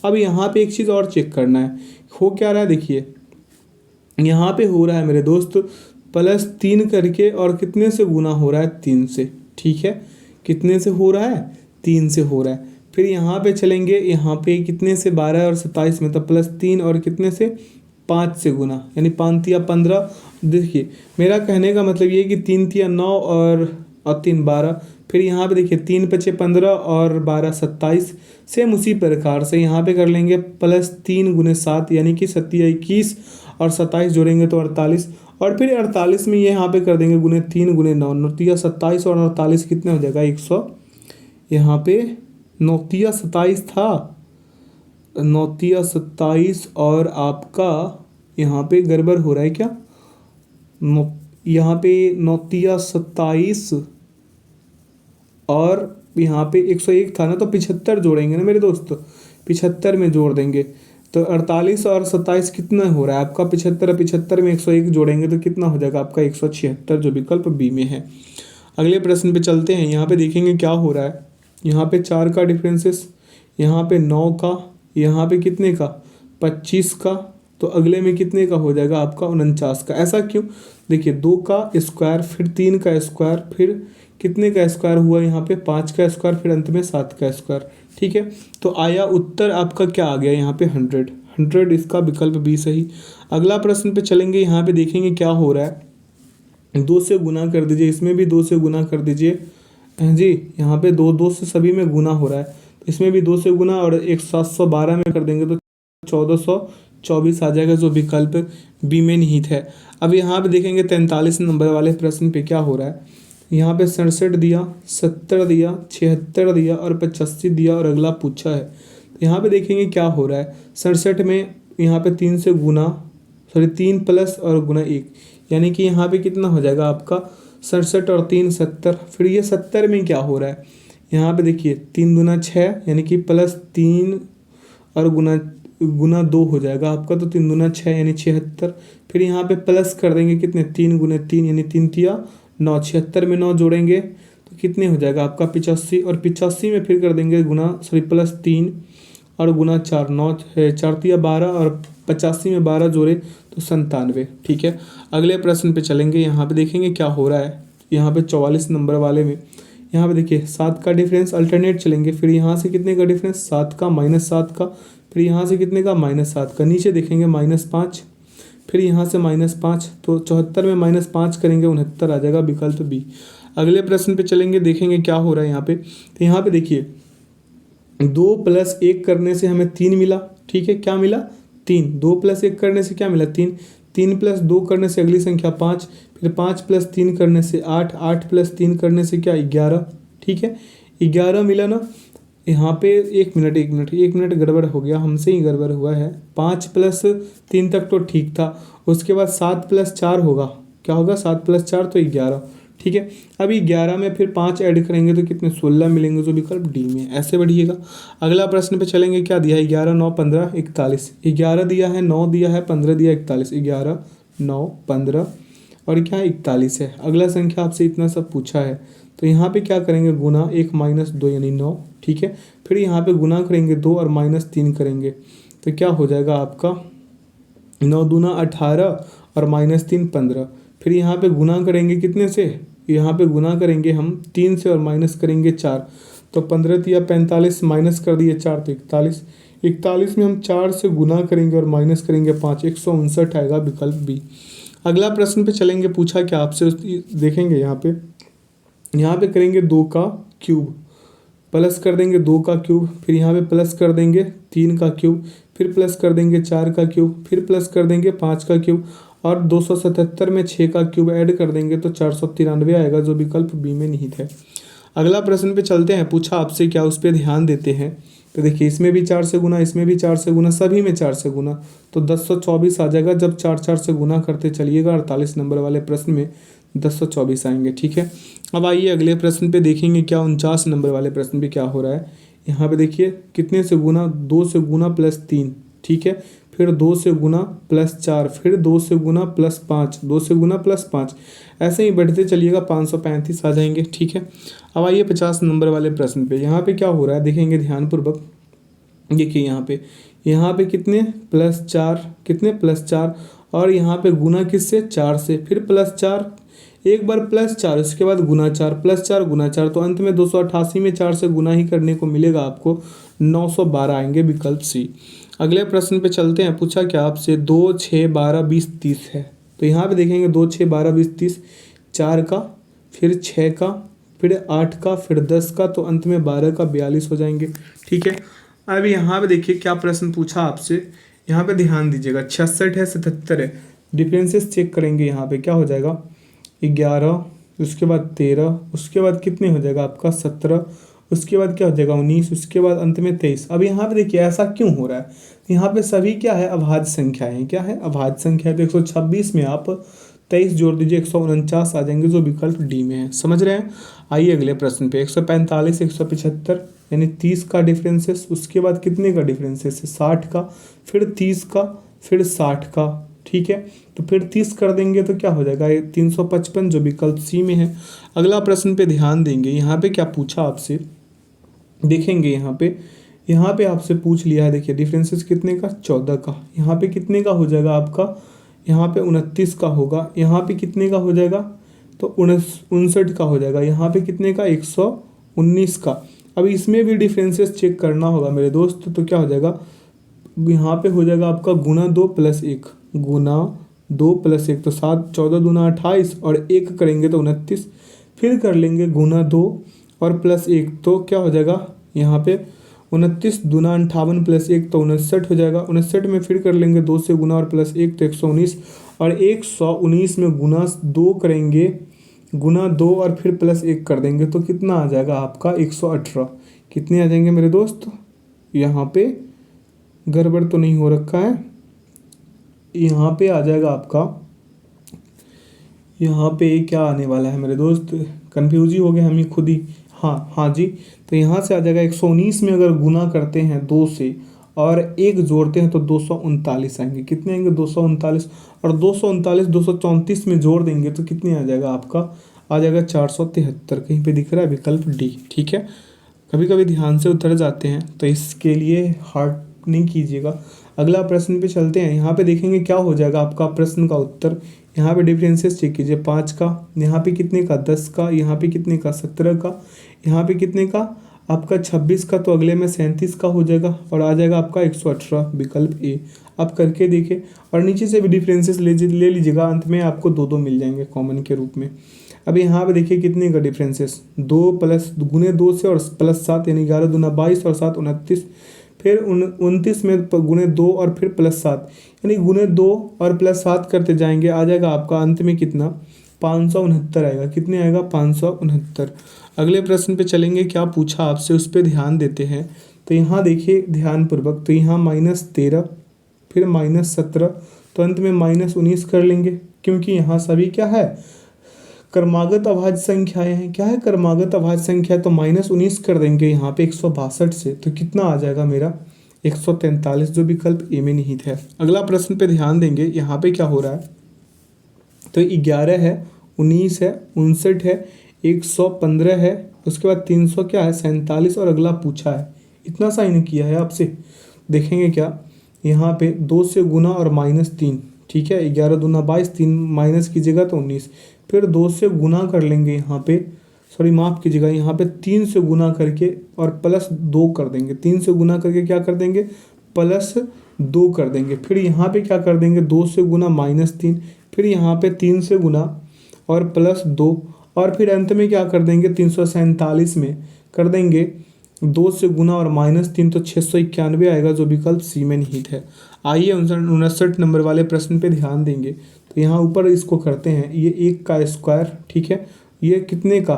Speaker 1: अब यहाँ पे एक चीज़ और चेक करना है, हो क्या रहा है देखिए, यहाँ पे हो रहा है मेरे दोस्त +3 करके और कितने से गुना हो रहा है, 3 से। ठीक है, कितने से हो रहा है, 3 से हो रहा है। फिर यहाँ पे चलेंगे, यहाँ पे कितने से 12 और 27 में, तो +3 और कितने से 5 से गुना, यानी 5 तिया 15। देखिए मेरा कहने का मतलब ये है कि 3 तिया 9 और 3 12। फिर यहाँ पे देखिए 3 पचे 15 और 12 27। सेम उसी प्रकार से यहाँ पे कर लेंगे +3 गुने 7, यानी कि 7 21 और 27 जोड़ेंगे तो 48। और फिर 48 में ये यहाँ पे कर देंगे गुने 3 गुने 9, 9 तिया 27 और 48 कितने हो जाएगा, 100। यहाँ पे 9 तिया 27 था, 9 तिया 27 और आपका यहाँ पे गड़बड़ हो रहा है क्या, यहाँ पे 9 तिया 27 और यहाँ पे 101 था ना, तो 75 जोड़ेंगे ना मेरे दोस्त, 75 में जोड़ देंगे तो 48 और 27 कितना हो रहा है आपका 75, 75 में 101 जोड़ेंगे तो कितना हो जाएगा आपका 176, जो विकल्प बी में है। अगले प्रश्न पे चलते हैं, यहाँ पे देखेंगे क्या हो रहा है। यहाँ पे 4 का डिफरेंसेस, यहाँ पे 9 का, यहाँ पे कितने का, 25 का, तो अगले में कितने का हो जाएगा आपका 49 का। ऐसा क्यों, देखिए 2 का स्क्वायर, फिर 3 का स्क्वायर, फिर कितने का स्क्वायर हुआ यहाँ पे 5 का स्क्वायर, फिर अंत में 7 का स्क्वायर। ठीक है, तो आया उत्तर आपका क्या आ गया यहाँ पे 100, इसका विकल्प बी सही। अगला प्रश्न पे चलेंगे, यहाँ पे देखेंगे क्या हो रहा है। 2 से गुना कर दीजिए, इसमें भी 2 से गुना कर दीजिए जी। यहाँ पे 2 से सभी में गुना हो रहा है, तो इसमें भी 2 से गुना और 712 में कर देंगे तो 1424 आ जाएगा, जो विकल्प बी में निहित है। अब यहाँ पे देखेंगे 43 नंबर वाले प्रश्न पे क्या हो रहा है। यहाँ पे 67 दिया, 70 दिया, 76 दिया और 85 दिया और अगला पूछा है। तो यहाँ पे देखेंगे क्या हो रहा है। 67 में यहाँ पे 3 से गुना, 3 प्लस और गुना 1, यानी कि यहाँ पे कितना हो जाएगा आपका 67 और 3 70। फिर ये 70 में क्या हो रहा है, यहाँ पे देखिए 3 दूना 6, यानी कि +3 और गुना 2 हो जाएगा आपका, तो 3 दूना 6 यानी 76। फिर यहाँ पे प्लस कर देंगे कितने, 3 गुने 3 यानी 3 तिया 9, 76 में 9 जोड़ेंगे तो कितने हो जाएगा आपका 85, और 85 में फिर कर देंगे गुना +3 और गुना 4, 9 4 तिया 12 और 85 में 12 जोड़े तो 97। ठीक है, अगले प्रश्न पे चलेंगे, यहाँ पे देखेंगे क्या हो रहा है। यहाँ पे 44 नंबर वाले में यहाँ पे देखिए 7 का डिफरेंस, अल्टरनेट चलेंगे। फिर यहाँ से कितने का डिफरेंस, 7 का, -7 का, फिर यहाँ से कितने का, -7 का। नीचे देखेंगे -5, फिर यहाँ से -5, तो 74 में -5 करेंगे 69 आ जाएगा, विकल्प बी। अगले प्रश्न पे चलेंगे, देखेंगे क्या हो रहा है यहाँ पे। तो यहाँ पे देखिए 2 + 1 करने से हमें 3 मिला। ठीक है, क्या मिला, 3। 2 + 1 करने से क्या मिला, 3। 3 + 2 करने से अगली संख्या 5, फिर 5 + 3 करने से 8, 8 + 3 करने से क्या, 11। ठीक है, 11 मिला ना। यहाँ पे एक मिनट गड़बड़ हो गया, हमसे ही गड़बड़ हुआ है। 5 + 3 तक तो ठीक था, उसके बाद 7 + 4 होगा, क्या होगा, 7 + 4 तो 11। ठीक है, अभी 11 में फिर 5 ऐड करेंगे तो कितने, 16 मिलेंगे, जो विकल्प डी में। ऐसे बढ़िएगा। अगला प्रश्न पे चलेंगे, क्या दिया है, 11 9 15 41। 11 दिया है, 9 दिया है, 15 दिया, 41। 11 9 15 और क्या 41 है। अगला संख्या आपसे इतना सब पूछा है, तो यहाँ पे क्या करेंगे, गुना 1 - 2 यानी 9। ठीक है, फिर यहाँ पे गुना करेंगे 2 और -3 करेंगे तो क्या हो जाएगा आपका 9 दूना 18 और -3 15। फिर यहाँ पे गुना करेंगे कितने से, यहाँ पे गुना करेंगे हम 3 से और माइनस करेंगे 4, तो 15 तिया 45, माइनस कर दिए 4 तो 41। 41 में हम 4 से गुना करेंगे और माइनस करेंगे 5, 159 आएगा, विकल्प बी। अगला प्रश्न पे चलेंगे, पूछा क्या आपसे, देखेंगे यहाँ पे करेंगे 2 का क्यूब, प्लस कर देंगे 2 का क्यूब, फिर यहाँ पे प्लस कर देंगे 3 का क्यूब, फिर प्लस कर देंगे 4 का क्यूब, फिर प्लस कर देंगे 5 का क्यूब, और 277 में 6 का क्यूब ऐड कर देंगे तो 493 आएगा, जो विकल्प बी में निहित है। अगला प्रश्न पे चलते हैं, पूछा आपसे क्या, उस पर ध्यान देते हैं। तो देखिए इसमें भी 4 से गुना, इसमें भी 4 से गुना, सभी में 4 से गुना, तो 1024 आ जाएगा जब 4 4 से गुना करते चलिएगा 48 नंबर वाले प्रश्न में। 1024 आएंगे। ठीक है, अब आइए अगले प्रश्न पे देखेंगे क्या 49 नंबर वाले प्रश्न पे क्या हो रहा है। यहाँ पे देखिए कितने से गुना, 2 से गुना +3, ठीक है, फिर 2 से गुना +4, फिर 2 से गुना +5, 2 से गुना +5, ऐसे ही बढ़ते चलिएगा 535 आ जाएंगे। ठीक है, अब आइए 50 नंबर वाले प्रश्न पे। यहाँ पे क्या हो रहा है देखेंगे ध्यानपूर्वक। देखिए यहाँ पे कितने +4, कितने +4, और यहाँ पे गुना किससे, 4 से, फिर +4, एक बार +4, उसके बाद गुना 4, +4 गुना 4, तो अंत में 288 में 4 से गुना ही करने को मिलेगा आपको, 912 आएंगे, विकल्प सी। अगले प्रश्न पे चलते हैं। पूछा क्या आपसे, 2, 6, 12, 20, 30 है। तो यहाँ पे देखेंगे 2, 6, 12, 20, 30, 4 का, फिर 6 का, फिर 8 का, फिर 10 का, तो अंत में 12 का 42 हो जाएंगे। ठीक है, अब यहाँ पे देखिए क्या प्रश्न पूछा आपसे, यहाँ पे ध्यान दीजिएगा। 66 है, 77 है, डिफरेंसेस चेक करेंगे। यहाँ पे क्या हो जाएगा, 11, उसके बाद 13, उसके बाद कितने हो जाएगा आपका 17, उसके बाद क्या हो जाएगा 19, उसके बाद अंत में 23। अब यहाँ पे देखिए ऐसा क्यों हो रहा है, यहाँ पे सभी क्या है, अभाज्य संख्या है। क्या है, अभाज्य संख्या है। तो 126 में आप 23 जोड़ दीजिए, 149 आ जाएंगे, जो विकल्प डी में है। समझ रहे हैं। आइए अगले प्रश्न पे। 145, 175, यानी 30 का डिफरेंसेस, उसके बाद कितने का डिफरेंसेस है, 60 का, फिर 30 का, फिर 60 का। ठीक है, तो फिर 30 कर देंगे तो क्या हो जाएगा, ये 355, जो विकल्प सी में है। अगला प्रश्न पे ध्यान देंगे। यहाँ पे क्या पूछा आपसे, देखेंगे यहाँ पे आपसे पूछ लिया है। देखिए डिफरेंसेस कितने का, 14 का। यहाँ पे कितने का हो जाएगा आपका, यहाँ पे 29 का होगा। यहाँ पे कितने का हो जाएगा, तो 59 का हो जाएगा। यहाँ पे कितने का, 119 का। अब इसमें भी डिफरेंसेस चेक करना होगा मेरे दोस्त। तो क्या हो जाएगा, यहाँ पे हो जाएगा आपका गुना 2 + 1, गुना 2 + 1, तो 7, 14 दूना 28, और 1 करेंगे तो 29, फिर कर लेंगे गुना 2 और +1, तो क्या हो जाएगा यहाँ पे 29 दूना 58 + 1, तो 59 हो जाएगा। 59 में फिर कर लेंगे 2 से गुना और +1, तो 119, और 119 में गुना 2 करेंगे, गुना 2 और फिर +1 कर देंगे, तो कितना आ जाएगा आपका 118। कितने आ जाएंगे मेरे दोस्त, यहाँ पे गड़बड़ तो नहीं हो रखा है, यहाँ पे आ जाएगा आपका, यहाँ पे क्या आने वाला है मेरे दोस्त, कन्फ्यूज ही हो गए हम ही खुद ही। हाँ जी, तो यहाँ से आ जाएगा 119 में अगर गुना करते हैं 2 से और 1 जोड़ते हैं तो 239 आएंगे। कितने आएंगे, 239, और 239 234 में जोड़ देंगे तो कितने आ जाएगा आपका, आ जाएगा 473। कहीं पे दिख रहा है, विकल्प डी। ठीक है, कभी कभी ध्यान से उतर जाते हैं, तो इसके लिए हार्ड नहीं कीजिएगा। अगला प्रश्न पे चलते हैं। यहाँ पे देखेंगे क्या हो जाएगा आपका प्रश्न का उत्तर। यहाँ पे डिफरेंसेस चेक कीजिए, 5 का, यहाँ पे कितने का, 10 का, यहाँ पे कितने का, 17 का, यहाँ पे कितने का आपका 26 का, तो अगले में 37 का हो जाएगा, और आ जाएगा आपका 118, विकल्प ए। आप करके देखें, और नीचे से भी डिफरेंसेस ले लीजिएगा, अंत में आपको 2 मिल जाएंगे कॉमन के रूप में। अब यहाँ पे देखिए कितने का डिफरेंसेस, 2 + गुने 2 से और +7, यानी 11 दूना 22 और 7 29, फिर 29 में गुने 2 और फिर +7, यानी गुने 2 और +7 करते जाएंगे, आ जाएगा आपका अंत में कितना, 569 आएगा। कितने आएगा, 569। अगले प्रश्न पे चलेंगे। क्या पूछा आपसे उस पर ध्यान देते हैं। तो यहाँ देखिए ध्यानपूर्वक, तो यहाँ -13, फिर -17, तो अंत में -19 कर लेंगे, क्योंकि यहाँ सभी क्या है, क्रमागत अभाज्य संख्याएं हैं। क्या है, क्रमागत अभाज्य संख्या, तो -19 कर देंगे यहाँ पे 162 से, तो कितना आ जाएगा मेरा 143, जो विकल्प ए में निहित है। अगला प्रश्न पे ध्यान देंगे। यहाँ पे क्या हो रहा है, तो 11 है, 19 है, 59 है, 115 है, उसके बाद 300 क्या है, 47, और अगला पूछा है। इतना साइन किया है आपसे। देखेंगे क्या, यहाँ पे 2 से गुना और -3, ठीक है, 11 दूना 22, 3 माइनस कीजिएगा तो 19, फिर 2 से गुना कर लेंगे, यहाँ पे सॉरी माफ़ कीजिएगा, यहाँ पे 3 से गुना करके और +2 कर देंगे। 3 से गुना करके क्या कर देंगे, +2 कर देंगे। फिर यहाँ पे क्या कर देंगे, 2 से गुना -3, फिर यहाँ पे 3 से गुना और +2, और फिर अंत में क्या कर देंगे, 347 में कर देंगे 2 से गुना और -3, तो 691 आएगा, जो विकल्प सी में निहित है। आइए 59 नंबर वाले प्रश्न पे ध्यान देंगे। तो यहाँ ऊपर इसको करते हैं, ये 1 का स्क्वायर, ठीक है, ये कितने का,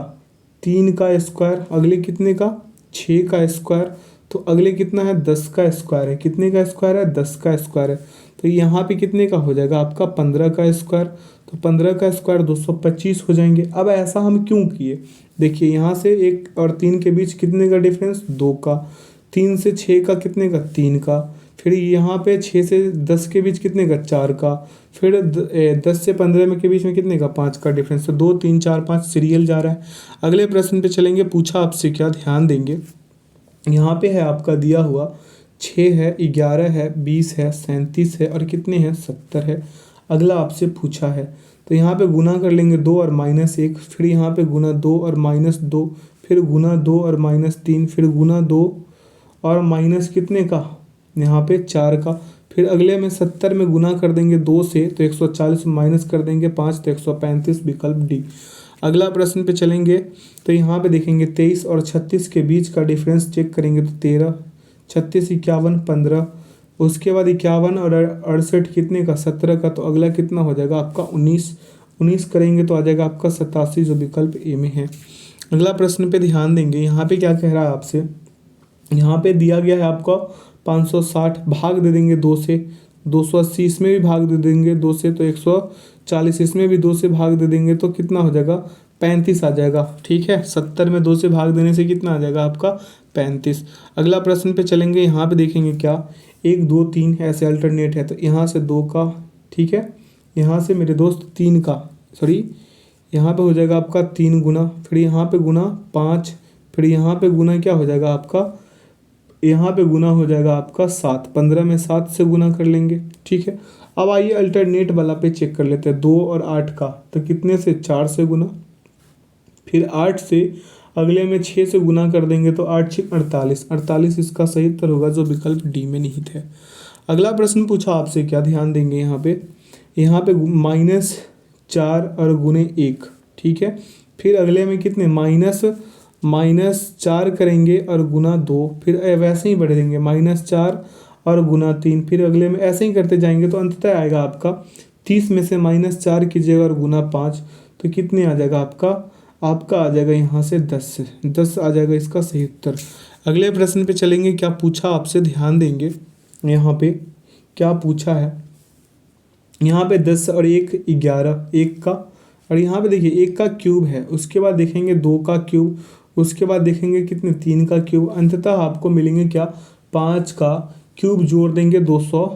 Speaker 1: 3 का स्क्वायर, अगले कितने का, 6 का स्क्वायर, तो अगले कितना है, 10 का स्क्वायर है। कितने का स्क्वायर है, 10 का स्क्वायर है। तो यहाँ पे कितने का हो जाएगा आपका, 15 का स्क्वायर, तो 15 का स्क्वायर 225 हो जाएंगे। अब ऐसा हम क्यों किए, देखिए यहाँ से 1 और 3 के बीच कितने का डिफरेंस, 2 का, 3 से 6 का कितने का, 3 का, फिर यहाँ पे 6 से 10 के बीच कितने का, 4 का, फिर 10 से 15 में के बीच में कितने का, 5 का डिफरेंस। तो 2 3 4 5 सीरियल जा रहा है। अगले प्रश्न पे चलेंगे, पूछा आपसे क्या, ध्यान देंगे। यहाँ पे है आपका दिया हुआ 6 है, 11 है, 20 है, 37 है और कितने हैं, 70 है। अगला आपसे पूछा है तो यहाँ पे गुना कर लेंगे 2 और -1, फिर यहाँ पे गुना 2 और -2, फिर गुना 2 और -3, फिर गुना 2 और माइनस कितने का, यहाँ पे 4 का। फिर अगले में 70 में गुना कर देंगे 2 से तो 140 माइनस कर देंगे 5 तो 135, विकल्प डी। अगला प्रश्न पे चलेंगे तो यहाँ पे देखेंगे 23 और 36 के बीच का डिफरेंस चेक करेंगे तो 13, 36 51 15, उसके बाद 51 और 68 कितने का, 17 का, तो अगला कितना हो जाएगा आपका 19, 19 करेंगे तो आ जाएगा आपका 87, जो विकल्प ए में है। अगला प्रश्न पे ध्यान देंगे, यहाँ पे क्या कह रहा है आपसे, यहाँ पे दिया गया है आपको 560, भाग दे देंगे 2 से, 280 इसमें भी भाग दे देंगे 2 से तो 140, इसमें भी 2 से भाग दे देंगे तो कितना हो जाएगा, 35 आ जाएगा। ठीक है, 70 में 2 से भाग देने से कितना आ जाएगा आपका, 35। अगला प्रश्न पे चलेंगे, यहाँ पे देखेंगे क्या, 1 2 3 ऐसे अल्टरनेट है तो यहाँ से 2 का, ठीक है, यहाँ से मेरे दोस्त 3 का, सॉरी यहाँ पे हो जाएगा आपका 3 गुना, फिर यहाँ पे गुना 5, फिर यहाँ पे गुना क्या हो जाएगा आपका, यहाँ पे गुना हो जाएगा आपका 7, 15 में 7 से गुना कर लेंगे। ठीक है, अब आइए अल्टरनेट वाला पे चेक कर लेते हैं, 2 और 8 का, तो कितने से, 4 से गुना, फिर 8 से अगले में 6 से गुना कर देंगे तो 8 6 48, 48 इसका सही उत्तर होगा, जो विकल्प डी में निहित है। अगला प्रश्न पूछा आपसे क्या, ध्यान देंगे यहाँ पे -4 और गुने 1, ठीक है, फिर अगले में कितने, -4 करेंगे और गुना 2, फिर वैसे ही बढ़ देंगे -4 और गुना 3, फिर अगले में ऐसे ही करते जाएंगे तो अंततः आएगा आपका 30 में से -4 कीजिएगा और गुना 5 तो कितने आ जाएगा आपका आ जाएगा यहाँ से 10 आ जाएगा इसका सही उत्तर। अगले प्रश्न पे चलेंगे, क्या पूछा आपसे, ध्यान देंगे यहाँ पे क्या पूछा है, यहाँ पे 10 और 1 11, 1 का, और यहाँ पे देखिए 1 का क्यूब है, उसके बाद देखेंगे 2 का क्यूब, उसके बाद देखेंगे कितने, 3 का क्यूब, अंततः आपको मिलेंगे क्या, 5 का क्यूब जोड़ देंगे 200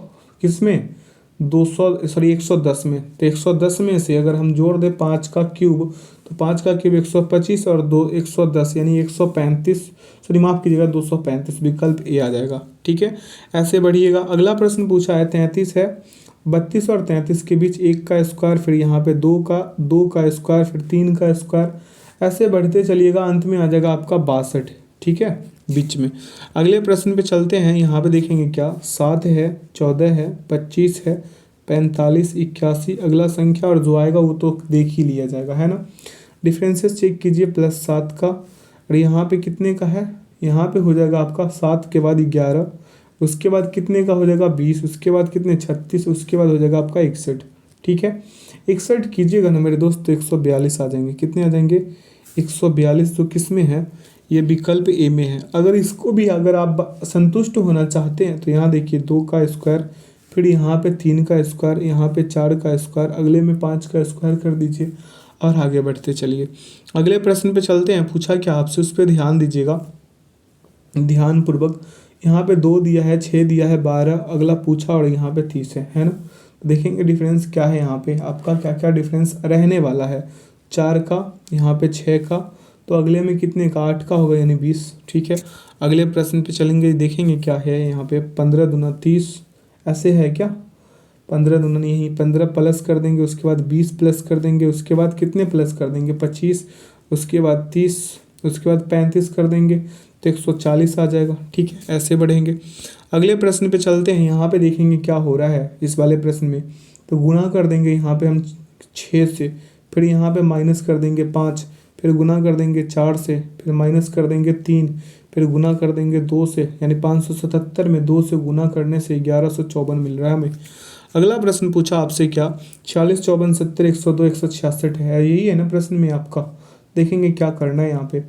Speaker 1: किसमें, 110 में, तो 110 में से अगर हम जोड़ दें 5 का क्यूब तो 5 का क्यूब 125 और 110 यानी 135, सॉरी माफ़ कीजिएगा 235, विकल्प ए आ जाएगा। ठीक है, ऐसे बढ़िएगा। अगला प्रश्न पूछा है 33 है, 32 और 33 के बीच 1 का स्क्वायर, फिर यहाँ पे 2 का स्क्वायर, फिर 3 का स्क्वायर, ऐसे बढ़ते चलिएगा, अंत में आ जाएगा आपका 62। ठीक है, बीच में। अगले प्रश्न पे चलते हैं, यहाँ पे देखेंगे क्या, 7 है, 14 है, 25 है, 45, 81, अगला संख्या और जो आएगा वो तो देख ही लिया जाएगा, है ना। डिफरेंसेस चेक कीजिए, +7 का, और यहाँ पे कितने का है, यहाँ पे हो जाएगा आपका 7 के बाद 11, उसके बाद कितने का हो जाएगा 20, उसके बाद कितने 36, उसके बाद हो जाएगा आपका 61। ठीक है, 61 कीजिएगा ना मेरे दोस्त तो 142 आ जाएंगे, कितने आ जाएंगे 142, जो किस में है, ये विकल्प ए में है। अगर इसको भी अगर आप संतुष्ट होना चाहते हैं तो यहाँ देखिए 2 का स्क्वायर, फिर यहाँ पे 3 का स्क्वायर, यहाँ पे 4 का स्क्वायर, अगले में 5 का स्क्वायर कर दीजिए और आगे बढ़ते चलिए। अगले प्रश्न पे चलते हैं, पूछा क्या आपसे, उस पर ध्यान दीजिएगा ध्यानपूर्वक। यहाँ पे 2 दिया है, 6 दिया है, 12, अगला पूछा और यहाँ पे 30 है ना। देखेंगे डिफरेंस क्या है, यहाँ पे आपका क्या क्या डिफरेंस रहने वाला है, 4 का, यहाँ पे 6 का, तो अगले में कितने का, 8 का होगा यानी 20। ठीक है, अगले प्रश्न पे चलेंगे, देखेंगे क्या है यहाँ पे, 15 दूना 30, ऐसे है क्या, 15 दूना नहीं, 15 प्लस कर देंगे, उसके बाद 20 प्लस कर देंगे, उसके बाद कितने प्लस कर देंगे 25, उसके बाद 30, उसके बाद 35 कर देंगे तो 140 आ जाएगा। ठीक है, ऐसे बढ़ेंगे। अगले प्रश्न पे चलते हैं, यहाँ पे देखेंगे क्या हो रहा है इस वाले प्रश्न में, तो गुणा कर देंगे यहाँ पे हम 6 से, फिर यहाँ पे माइनस कर देंगे 5, फिर गुना कर देंगे 4 से, फिर माइनस कर देंगे 3, फिर गुना कर देंगे 2 से, यानी 577 में 2 से गुना करने से 1154 मिल रहा है हमें। अगला प्रश्न पूछा आपसे क्या, 46 54 70 102 166 है, यही है ना प्रश्न में आपका। देखेंगे क्या करना है यहाँ पे,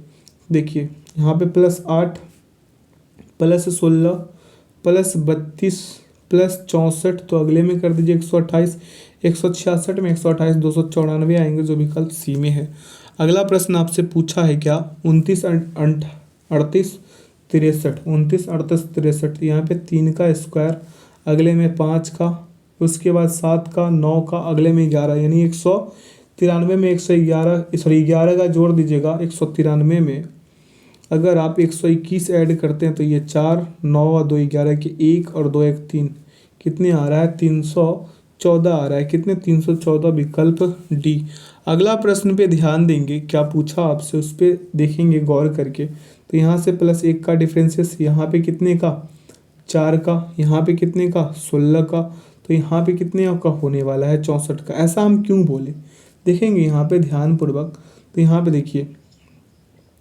Speaker 1: देखिए यहाँ पे +8 +16 +32 +64, तो अगले में कर दीजिए 128, 166 में 128 294 आएंगे जो विकल्प सी में है। अगला प्रश्न आपसे पूछा है क्या, 29 38 63, 29 38 63, यहाँ पे 3 का स्क्वायर, अगले में 5 का, उसके बाद 7 का, 9 का, अगले में 11, यानी 193 में 11 का जोड़ दीजिएगा 193 में। अगर आप 121 ऐड करते हैं तो ये 4, 9 और 2 11 के 1 और 2 1 3, कितने आ रहा है 314 आ रहा है। कितने 314, विकल्प डी। अगला प्रश्न पे ध्यान देंगे, क्या पूछा आपसे उस पर देखेंगे गौर करके। तो यहाँ से +1 का डिफरेंसेस, यहाँ पे कितने का 4 का, यहाँ पे कितने का 16 का, तो यहाँ पे कितने का होने वाला है 64 का। ऐसा हम क्यों बोले देखेंगे यहाँ पे ध्यानपूर्वक। तो यहाँ पे देखिए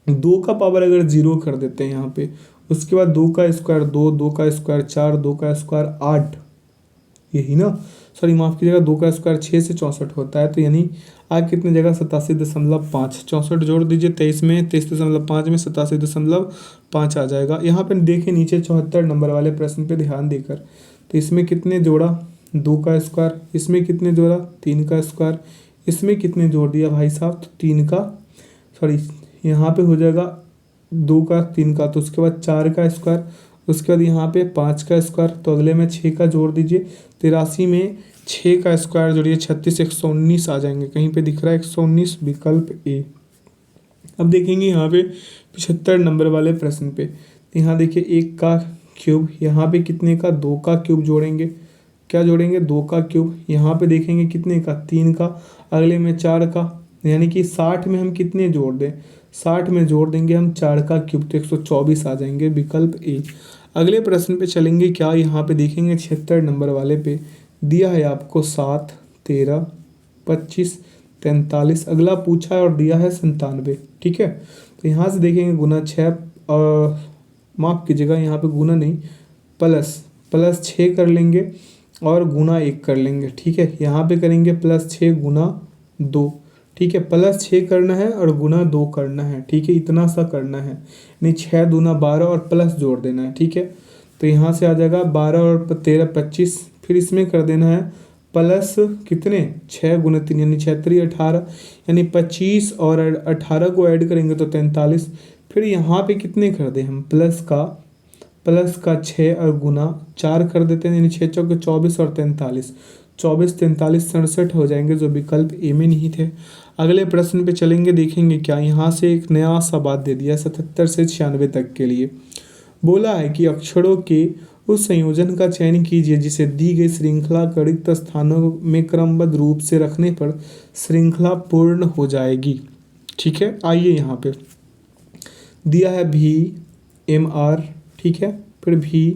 Speaker 1: 2 का पावर अगर 0 कर देते हैं यहाँ पे, उसके बाद 2 का स्क्वायर 2, 2 का स्क्वायर 4, 2 का स्क्वायर 8, यही ना, सॉरी माफ़ कीजिएगा, 2 का स्क्वायर 6 से 64 होता है। तो यानी आगे कितने जगह 87.5, 64 जोड़ दीजिए 23 में, 23.5 में 87.5 आ जाएगा। यहाँ पे देखिए नीचे 74 नंबर वाले प्रश्न पे ध्यान देकर, तो इसमें कितने जोड़ा 2 का स्क्वायर, इसमें कितने जोड़ा 3 का स्क्वायर, इसमें कितने जोड़ दिया भाई साहब, तो 3 का, सॉरी यहाँ पे हो जाएगा 2 का 3 का, तो उसके बाद 4 का स्क्वायर, उसके बाद यहाँ पे 5 का स्क्वायर, तो अगले में 6 का जोड़ दीजिए, 83 में 6 का स्क्वायर जोड़िए 36, 119 आ जाएंगे। कहीं पे दिख रहा है 119, विकल्प ए। अब देखेंगे यहाँ पे 75 नंबर वाले प्रश्न पे, यहाँ देखिए 1 का क्यूब, यहाँ पे कितने का 2 का क्यूब जोड़ेंगे, क्या जोड़ेंगे 2 का क्यूब, यहाँ पे देखेंगे कितने का 3 का, अगले में 4 का, यानी कि 60 में हम कितने जोड़ दें, 60 में जोड़ देंगे हम 4 का क्यूब, तो 124 आ जाएंगे, विकल्प ए। अगले प्रश्न पे चलेंगे, क्या यहाँ पे देखेंगे 76 नंबर वाले पे दिया है आपको 7, 13, 25, 43, अगला पूछा है और दिया है 97, ठीक है। तो यहाँ से देखेंगे गुना 6, माफ़ कीजिएगा यहाँ पे गुना नहीं, प्लस 6 कर लेंगे और गुना 1 कर लेंगे, ठीक है। यहाँ पे करेंगे +6 गुना 2, ठीक है, +6 करना है और गुना 2 करना है, ठीक है, इतना सा करना है, नहीं 6 दूना 12 और प्लस जोड़ देना है, ठीक है। तो यहाँ से आ जाएगा 12 और 13 25, फिर इसमें कर देना है प्लस कितने 6 गुना 3 यानी 6 3 18, यानी 25 और 18 को ऐड करेंगे तो 43, फिर यहाँ पे कितने कर दें हम प्लस का 6 और गुना 4 कर देते हैं, यानी 6 चौके 24 और 43, 24 43 67 हो जाएंगे, जो विकल्प ए में नहीं थे। अगले प्रश्न पे चलेंगे, देखेंगे क्या यहाँ से एक नया सा बात दे दिया 77 से 96 तक के लिए। बोला है कि अक्षरों के उस संयोजन का चयन कीजिए जिसे दी गई श्रृंखला के रिक्त स्थानों में क्रमबद्ध रूप से रखने पर श्रृंखला पूर्ण हो जाएगी, ठीक है। आइए यहाँ पे दिया है VMR, ठीक है, फिर V,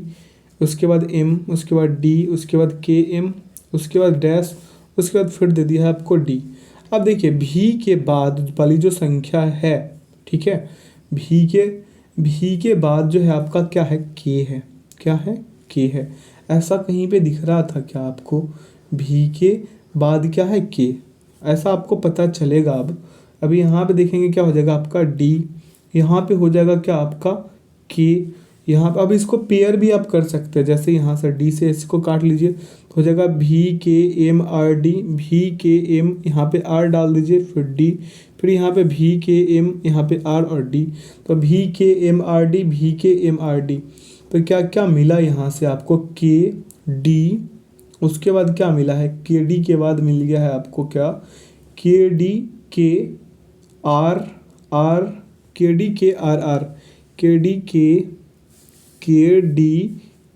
Speaker 1: उसके बाद M, उसके बाद D, उसके बाद KM, उसके बाद डैश, उसके बाद फिर दे दिया है आपको D। अब देखिए V के बाद वाली जो संख्या है, ठीक है, V के बाद जो है आपका क्या है K है, क्या है K है। ऐसा कहीं पे दिख रहा था क्या आपको, V के बाद क्या है K, ऐसा आपको पता चलेगा। अब अभी यहाँ पे देखेंगे क्या हो जाएगा आपका D, यहाँ पे हो जाएगा क्या आपका K, यहाँ पे अब इसको पेयर भी आप कर सकते हैं, जैसे यहाँ से D से इसको काट लीजिए तो हो जाएगा VKMRD, VKM यहाँ पे R डाल दीजिए, फिर D, फिर यहाँ पे VKM यहाँ पे R और D, तो VKMRD VKMRD, तो क्या क्या मिला यहाँ से आपको KD, उसके बाद क्या मिला है KD के बाद मिल गया है आपको क्या KD KR R, KD KRR, KD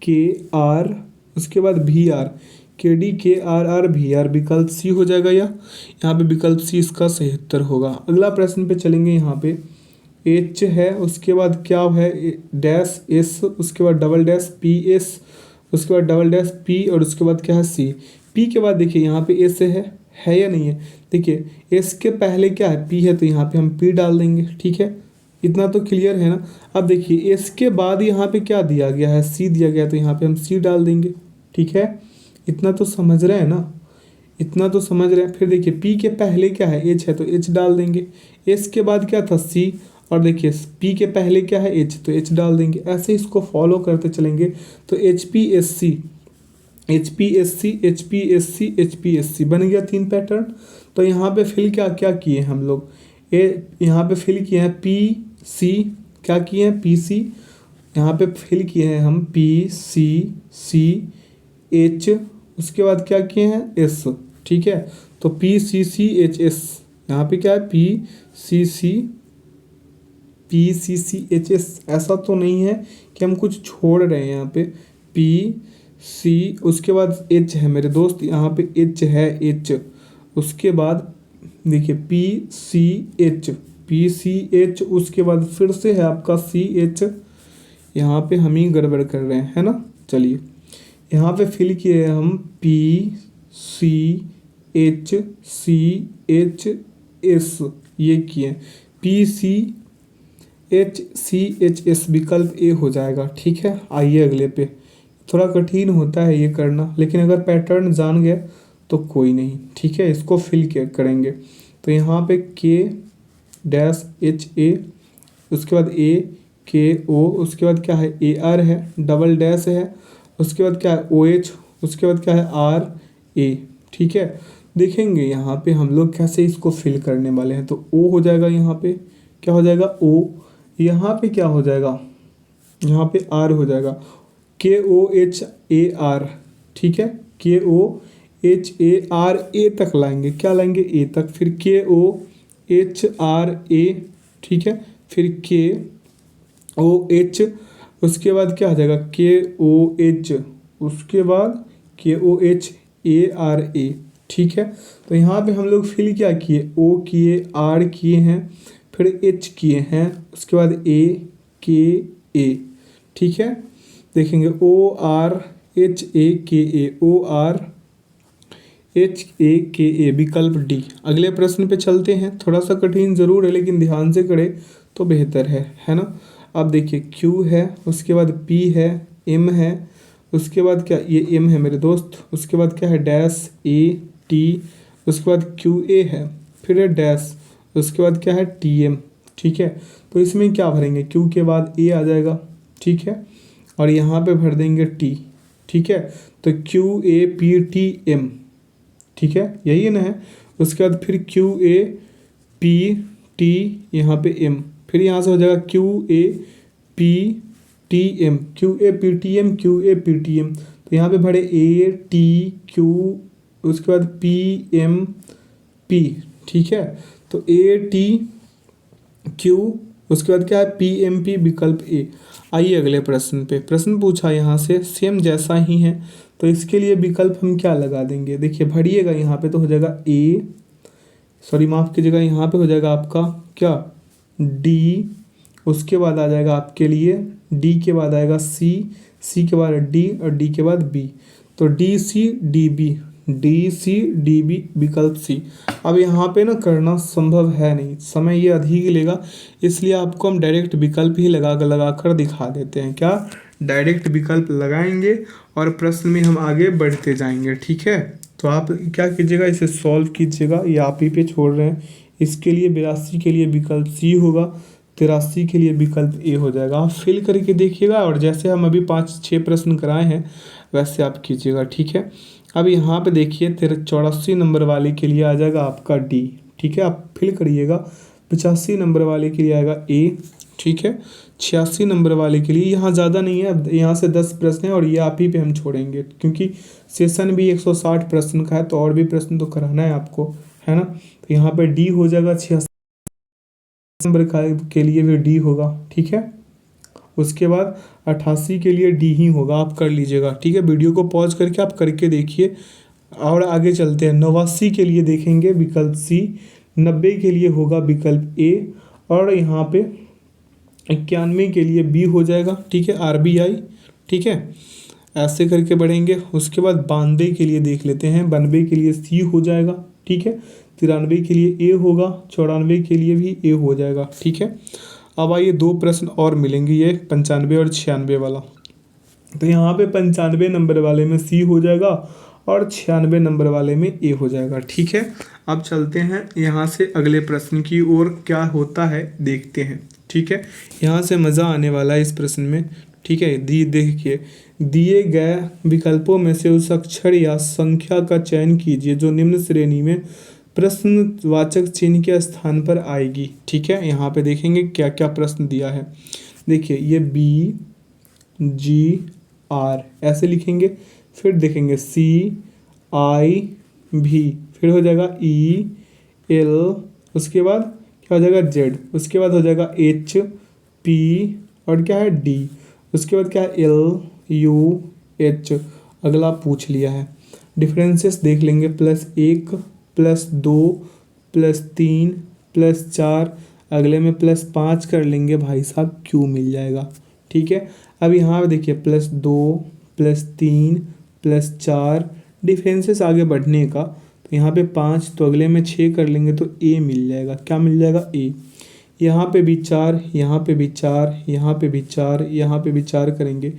Speaker 1: KR, उसके बाद VR, KD KRR VR, विकल्प सी हो जाएगा। यहाँ पे विकल्प सी इसका सही उत्तर होगा। अगला प्रश्न पे चलेंगे, यहाँ पे H है, उसके बाद क्या है डैश S, उसके बाद डबल डैश PS, उसके बाद डबल डैश P और उसके बाद क्या है C। P के बाद देखिए यहाँ पे S है या नहीं है, देखिए S के पहले क्या है P है, तो यहाँ पे हम P डाल देंगे, ठीक है, इतना तो क्लियर है ना। अब देखिए S के बाद यहाँ पे क्या दिया गया है C दिया गया, तो यहाँ पे हम C डाल देंगे, ठीक है, इतना तो समझ रहे हैं ना, इतना तो समझ रहे हैं। फिर देखिए P के पहले क्या है H है, तो H डाल देंगे, S के बाद क्या था C, और देखिए P के पहले क्या है H, तो H डाल देंगे। ऐसे इसको फॉलो करते चलेंगे तो HPSC HPSC बन गया 3 पैटर्न। तो यहाँ पे फिल क्या क्या किए हम लोग, यहाँ पे फिल किए हैं PC, क्या किए हैं PC, यहाँ पे फिल किए हैं हम PCCH, उसके बाद क्या किए हैं S, ठीक है। तो PCCHS, यहाँ पे क्या है PCCHS, ऐसा तो नहीं है कि हम कुछ छोड़ रहे हैं, यहाँ पे PC, उसके बाद H है मेरे दोस्त, यहाँ पे H है H, उसके बाद देखिए PCH, उसके बाद फिर से है आपका CH, यहाँ पे हम ही गड़बड़ कर रहे हैं, है ना। चलिए यहाँ पे फिल किए हम PCHCHS, ये किए PCHCHS, विकल्प ए हो जाएगा, ठीक है। आइए अगले पे, थोड़ा कठिन होता है ये करना, लेकिन अगर पैटर्न जान गए तो कोई नहीं, ठीक है। इसको फिल करेंगे। तो यहाँ पे K-HA, उसके बाद AKO, उसके बाद क्या है AR है, डबल डैश है, उसके बाद क्या है OH, उसके बाद क्या है RA, ठीक है। देखेंगे यहाँ पे हम लोग कैसे इसको फिल करने वाले हैं। तो O हो जाएगा, यहाँ पे क्या हो जाएगा O, यहाँ पे क्या हो जाएगा, यहाँ पे R हो जाएगा, KOHAR, ठीक है। KOHAR, A तक लाएंगे, क्या लाएंगे A तक, फिर KOHRA, ठीक है, फिर KOH, उसके बाद क्या आ जाएगा KOH, उसके बाद KOHARA, ठीक है। तो यहाँ पे हम लोग फिल क्या किए, O किए, R किए हैं, फिर H किए हैं, उसके बाद AKA, ठीक है। देखेंगे ORHAKA विकल्प डी। अगले प्रश्न पे चलते हैं, थोड़ा सा कठिन ज़रूर है लेकिन ध्यान से करें तो बेहतर है ना। अब देखिए Q है, उसके बाद P है, M है, उसके बाद क्या, ये M है मेरे दोस्त, उसके बाद क्या है डैश AT, उसके बाद QA है, फिर है डैश, उसके बाद क्या है TM, ठीक है। तो इसमें क्या भरेंगे, Q के बाद A आ जाएगा, ठीक है, और यहाँ पे भर देंगे T, ठीक है। तो QAPTM, ठीक है, यही ना है। उसके बाद फिर QAPT, यहाँ पे M, फिर यहाँ से हो जाएगा QAPTM। तो यहाँ पे भरे ATQ, उसके बाद PMP, ठीक है। तो ATQ, उसके बाद क्या है PMP, विकल्प ए। आइए अगले प्रश्न पे, प्रश्न पूछा यहाँ से सेम जैसा ही है, तो इसके लिए विकल्प हम क्या लगा देंगे, देखिए भरिएगा यहाँ पे, तो हो जाएगा माफ़ कीजिएगा, यहाँ पे हो जाएगा आपका क्या D, उसके बाद आ जाएगा आपके लिए D के बाद आएगा C के बाद D और D के बाद B, तो DCDB विकल्प C। अब यहाँ पे ना करना संभव है नहीं, समय ये अधिक लेगा, इसलिए आपको हम डायरेक्ट विकल्प ही लगा कर दिखा देते हैं। क्या, डायरेक्ट विकल्प लगाएंगे और प्रश्न में हम आगे बढ़ते जाएंगे, ठीक है। तो आप क्या कीजिएगा, इसे सॉल्व कीजिएगा, ये आप ही पे छोड़ रहे हैं। इसके लिए 82 के लिए विकल्प C होगा, 83 के लिए विकल्प A हो जाएगा। आप फिल करके देखिएगा, और जैसे हम अभी 5-6 प्रश्न कराए हैं वैसे आप कीजिएगा, ठीक है। अब यहाँ पे देखिए 84 नंबर वाले के लिए आ जाएगा आपका D, ठीक है, आप फिल करिएगा। 85 नंबर वाले के लिए आएगा A, ठीक है। 86 नंबर वाले के लिए यहाँ ज़्यादा नहीं है, यहाँ से 10 प्रश्न है और ये आप ही पे हम छोड़ेंगे, क्योंकि सेशन भी 160 प्रश्न का है, तो और भी प्रश्न तो कराना है आपको, है ना। तो यहाँ पे D हो जाएगा, 86 नंबर के लिए भी D होगा, ठीक है। उसके बाद 88 के लिए D ही होगा, आप कर लीजिएगा, ठीक है। वीडियो को पॉज करके आप करके देखिए, और आगे चलते हैं। 89 के लिए देखेंगे विकल्प C, 90 के लिए होगा विकल्प A, और यहाँ पे 91 के लिए B हो जाएगा, ठीक है, RBI, ठीक है। ऐसे करके बढ़ेंगे। उसके बाद 92 के लिए देख लेते हैं, 92 के लिए C हो जाएगा, ठीक है। 93 के लिए A होगा, 94 के लिए भी A हो जाएगा, ठीक है। अब आइए 2 प्रश्न और मिलेंगे, ये 95 और 96 वाला। तो यहाँ पे 95 नंबर वाले में C हो जाएगा और 96 नंबर वाले में A हो जाएगा, ठीक है। अब चलते हैं यहाँ से अगले प्रश्न की ओर, क्या होता है देखते हैं, ठीक है। यहाँ से मज़ा आने वाला है इस प्रश्न में, ठीक है। देखिए दिए गए विकल्पों में से उस अक्षर या संख्या का चयन कीजिए जो निम्न श्रेणी में प्रश्नवाचक चिन्ह के स्थान पर आएगी। ठीक है, यहाँ पे देखेंगे क्या क्या प्रश्न दिया है। देखिए ये बी जी आर ऐसे लिखेंगे, फिर देखेंगे सी आई भी, फिर हो जाएगा ई एल, उसके बाद क्या हो जाएगा जेड, उसके बाद हो जाएगा एच पी और क्या है डी, उसके बाद क्या है एल यू एच। अगला पूछ लिया है डिफरेंसेस देख लेंगे, +1 +2 +3 +4, अगले में +5 कर लेंगे भाई साहब, क्यू मिल जाएगा। ठीक है, अब यहाँ पे देखिए +2 +3 +4 डिफरेंसेस आगे बढ़ने का, तो यहाँ पे 5 तो अगले में 6 कर लेंगे तो ए मिल जाएगा। क्या मिल जाएगा? ए। यहाँ पे भी 4, यहाँ पे भी 4, यहाँ पे भी 4, यहाँ पे भी 4 करेंगे,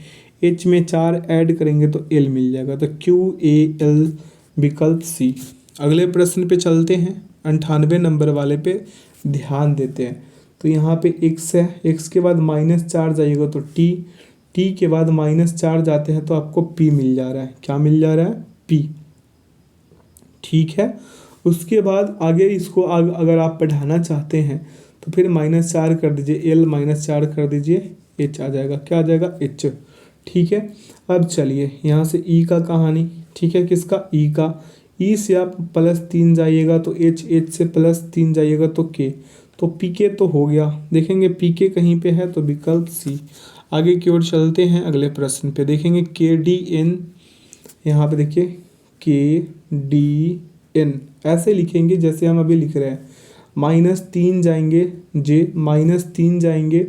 Speaker 1: एच में 4 ऐड करेंगे तो एल मिल जाएगा। तो क्यू ए एल विकल्प सी। अगले प्रश्न पे चलते हैं, 98 नंबर वाले पे ध्यान देते हैं। तो यहाँ पे x है, x के बाद -4 जाइएगा तो t, t के बाद -4 जाते हैं तो आपको p मिल जा रहा है। क्या मिल जा रहा है? p। ठीक है, उसके बाद आगे इसको अगर आप बढ़ाना चाहते हैं तो फिर -4 कर दीजिए, l -4 कर दीजिए, h आ जाएगा। क्या आ जाएगा? h। ठीक है, अब चलिए यहाँ से e का कहानी। ठीक है, किसका? e का। e से आप +3 जाइएगा तो h, h से +3 जाइएगा तो k, तो पी के तो हो गया। देखेंगे पी के कहीं पे है तो विकल्प सी। आगे की ओर चलते हैं, अगले प्रश्न पे देखेंगे के डी एन। यहाँ पे देखिए के डी एन ऐसे लिखेंगे जैसे हम अभी लिख रहे हैं। -3 जाएंगे जे, -3 जाएंगे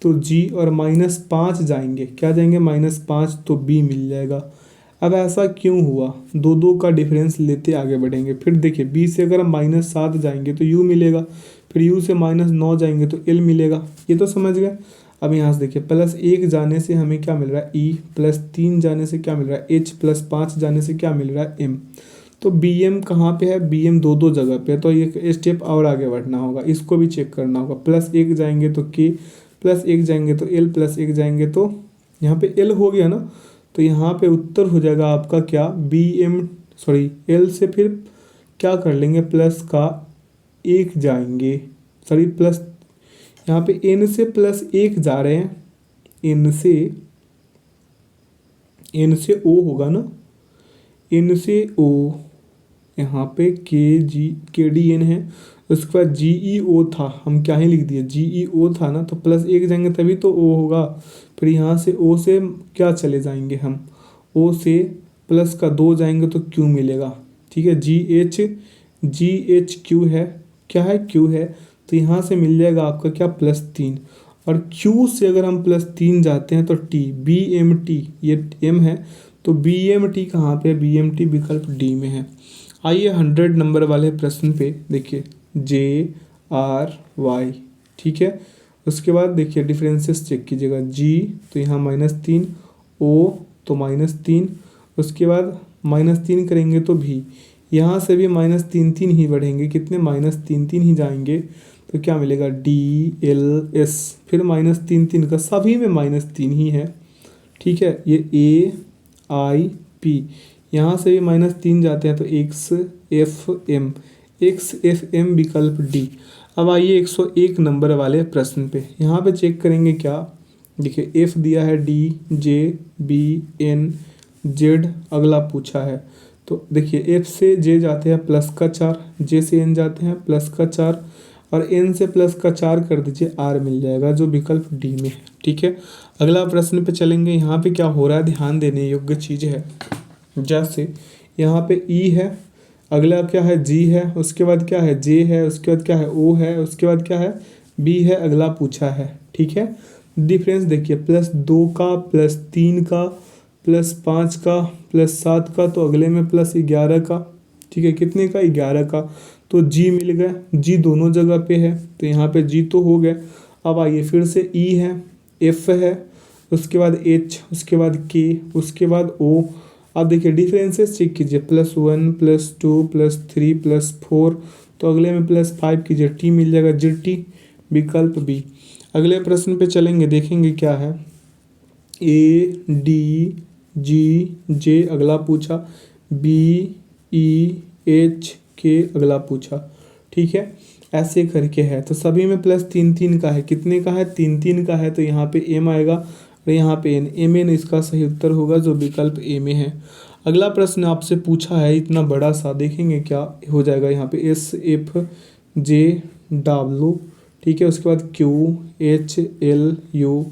Speaker 1: तो जी, और -5 जाएंगे, क्या जाएंगे? -5 तो बी मिल जाएगा। अब ऐसा क्यों हुआ? दो का डिफरेंस लेते आगे बढ़ेंगे। फिर देखिए बी से अगर हम -7 जाएंगे तो यू मिलेगा, फिर u से -9 जाएंगे तो l मिलेगा। ये तो समझ गए। अब यहाँ से देखिए +1 जाने से हमें क्या मिल रहा है? e, +3 जाने से क्या मिल रहा है? h, +5 जाने से क्या मिल रहा है? m। तो bm कहाँ पे है? bm दो जगह पे है, तो एक स्टेप और आगे बढ़ना होगा, इसको भी चेक करना होगा। +1 जाएंगे तो k, +1 जाएंगे तो l, +1 जाएंगे तो यहाँ पे l हो गया ना। तो यहाँ पे उत्तर हो जाएगा आपका क्या? l से फिर क्या कर लेंगे? +1 जाएंगे, सॉरी प्लस, यहाँ पे n से +1 जा रहे हैं, n से o होगा ना, n से o, यहाँ पे के डी एन है, उसके बाद जी ई ओ था, हम क्या ही लिख दिए, जी ई ओ था ना, तो +1 जाएंगे तभी तो o होगा। फिर यहाँ से o से क्या चले जाएंगे हम? o से +2 जाएंगे तो q मिलेगा। ठीक है, जी एच क्यू है, क्या है? q है, तो यहाँ से मिल जाएगा आपका क्या? +3। और q से अगर हम +3 जाते हैं तो t, बी एम टी, ये m है तो बी एम टी कहाँ पे है? बी एम टी विकल्प डी में है। आइए 100 नंबर वाले प्रश्न पे देखिए जे आर वाई। ठीक है, उसके बाद देखिए डिफरेंसेस चेक कीजिएगा। जी तो यहाँ -3, ओ तो -3, उसके बाद -3 करेंगे तो भी, यहाँ से भी -3 ही बढ़ेंगे, कितने? -3 ही जाएंगे तो क्या मिलेगा? डी एल एस, फिर -3 का, सभी में -3 ही है। ठीक है, ये ए आई पी, यहाँ से भी -3 जाते हैं तो एक्स एफ एम विकल्प डी। अब आइए 101 नंबर वाले प्रश्न पे, यहाँ पे चेक करेंगे क्या। देखिए एफ दिया है, D J B N Z, अगला पूछा है। तो देखिए एफ से जे जाते हैं +4, जे से एन जाते हैं +4, और एन से +4 कर दीजिए, आर मिल जाएगा जो विकल्प डी में है। ठीक है, अगला प्रश्न पे चलेंगे। यहाँ पे क्या हो रहा है, ध्यान देने योग्य चीज़ है। जैसे यहाँ पे ई है, अगला क्या है? जी है, उसके बाद क्या है? जे है, उसके बाद क्या है? ओ है, उसके बाद क्या है? बी है, अगला पूछा है। ठीक है, डिफरेंस देखिए +2 का, +3 का, +5 का, +7 का, तो अगले में +11 का। ठीक है, कितने का? 11 का। तो जी मिल गया, जी दोनों जगह पे है तो यहाँ पे जी तो हो गया। अब आइए फिर से ई है, एफ है, उसके बाद एच, उसके बाद के, उसके बाद ओ। अब देखिए डिफरेंसेस चेक कीजिए, +1 +2 +3 +4, तो अगले में +5 कीजिए, टी मिल जाएगा, जी टी विकल्प बी। अगले प्रश्न पे चलेंगे, देखेंगे क्या है। ADGJ अगला पूछा, BEHK अगला पूछा, ठीक है। ऐसे करके है तो सभी में प्लस 3 3 का है। कितने का है? 3 3 का है। तो यहाँ पे M आएगा और यहाँ पे N। MN इसका सही उत्तर होगा जो विकल्प A में है। अगला प्रश्न आपसे पूछा है इतना बड़ा सा, देखेंगे क्या हो जाएगा। यहाँ पे SFJW, ठीक है। उसके बाद QHLU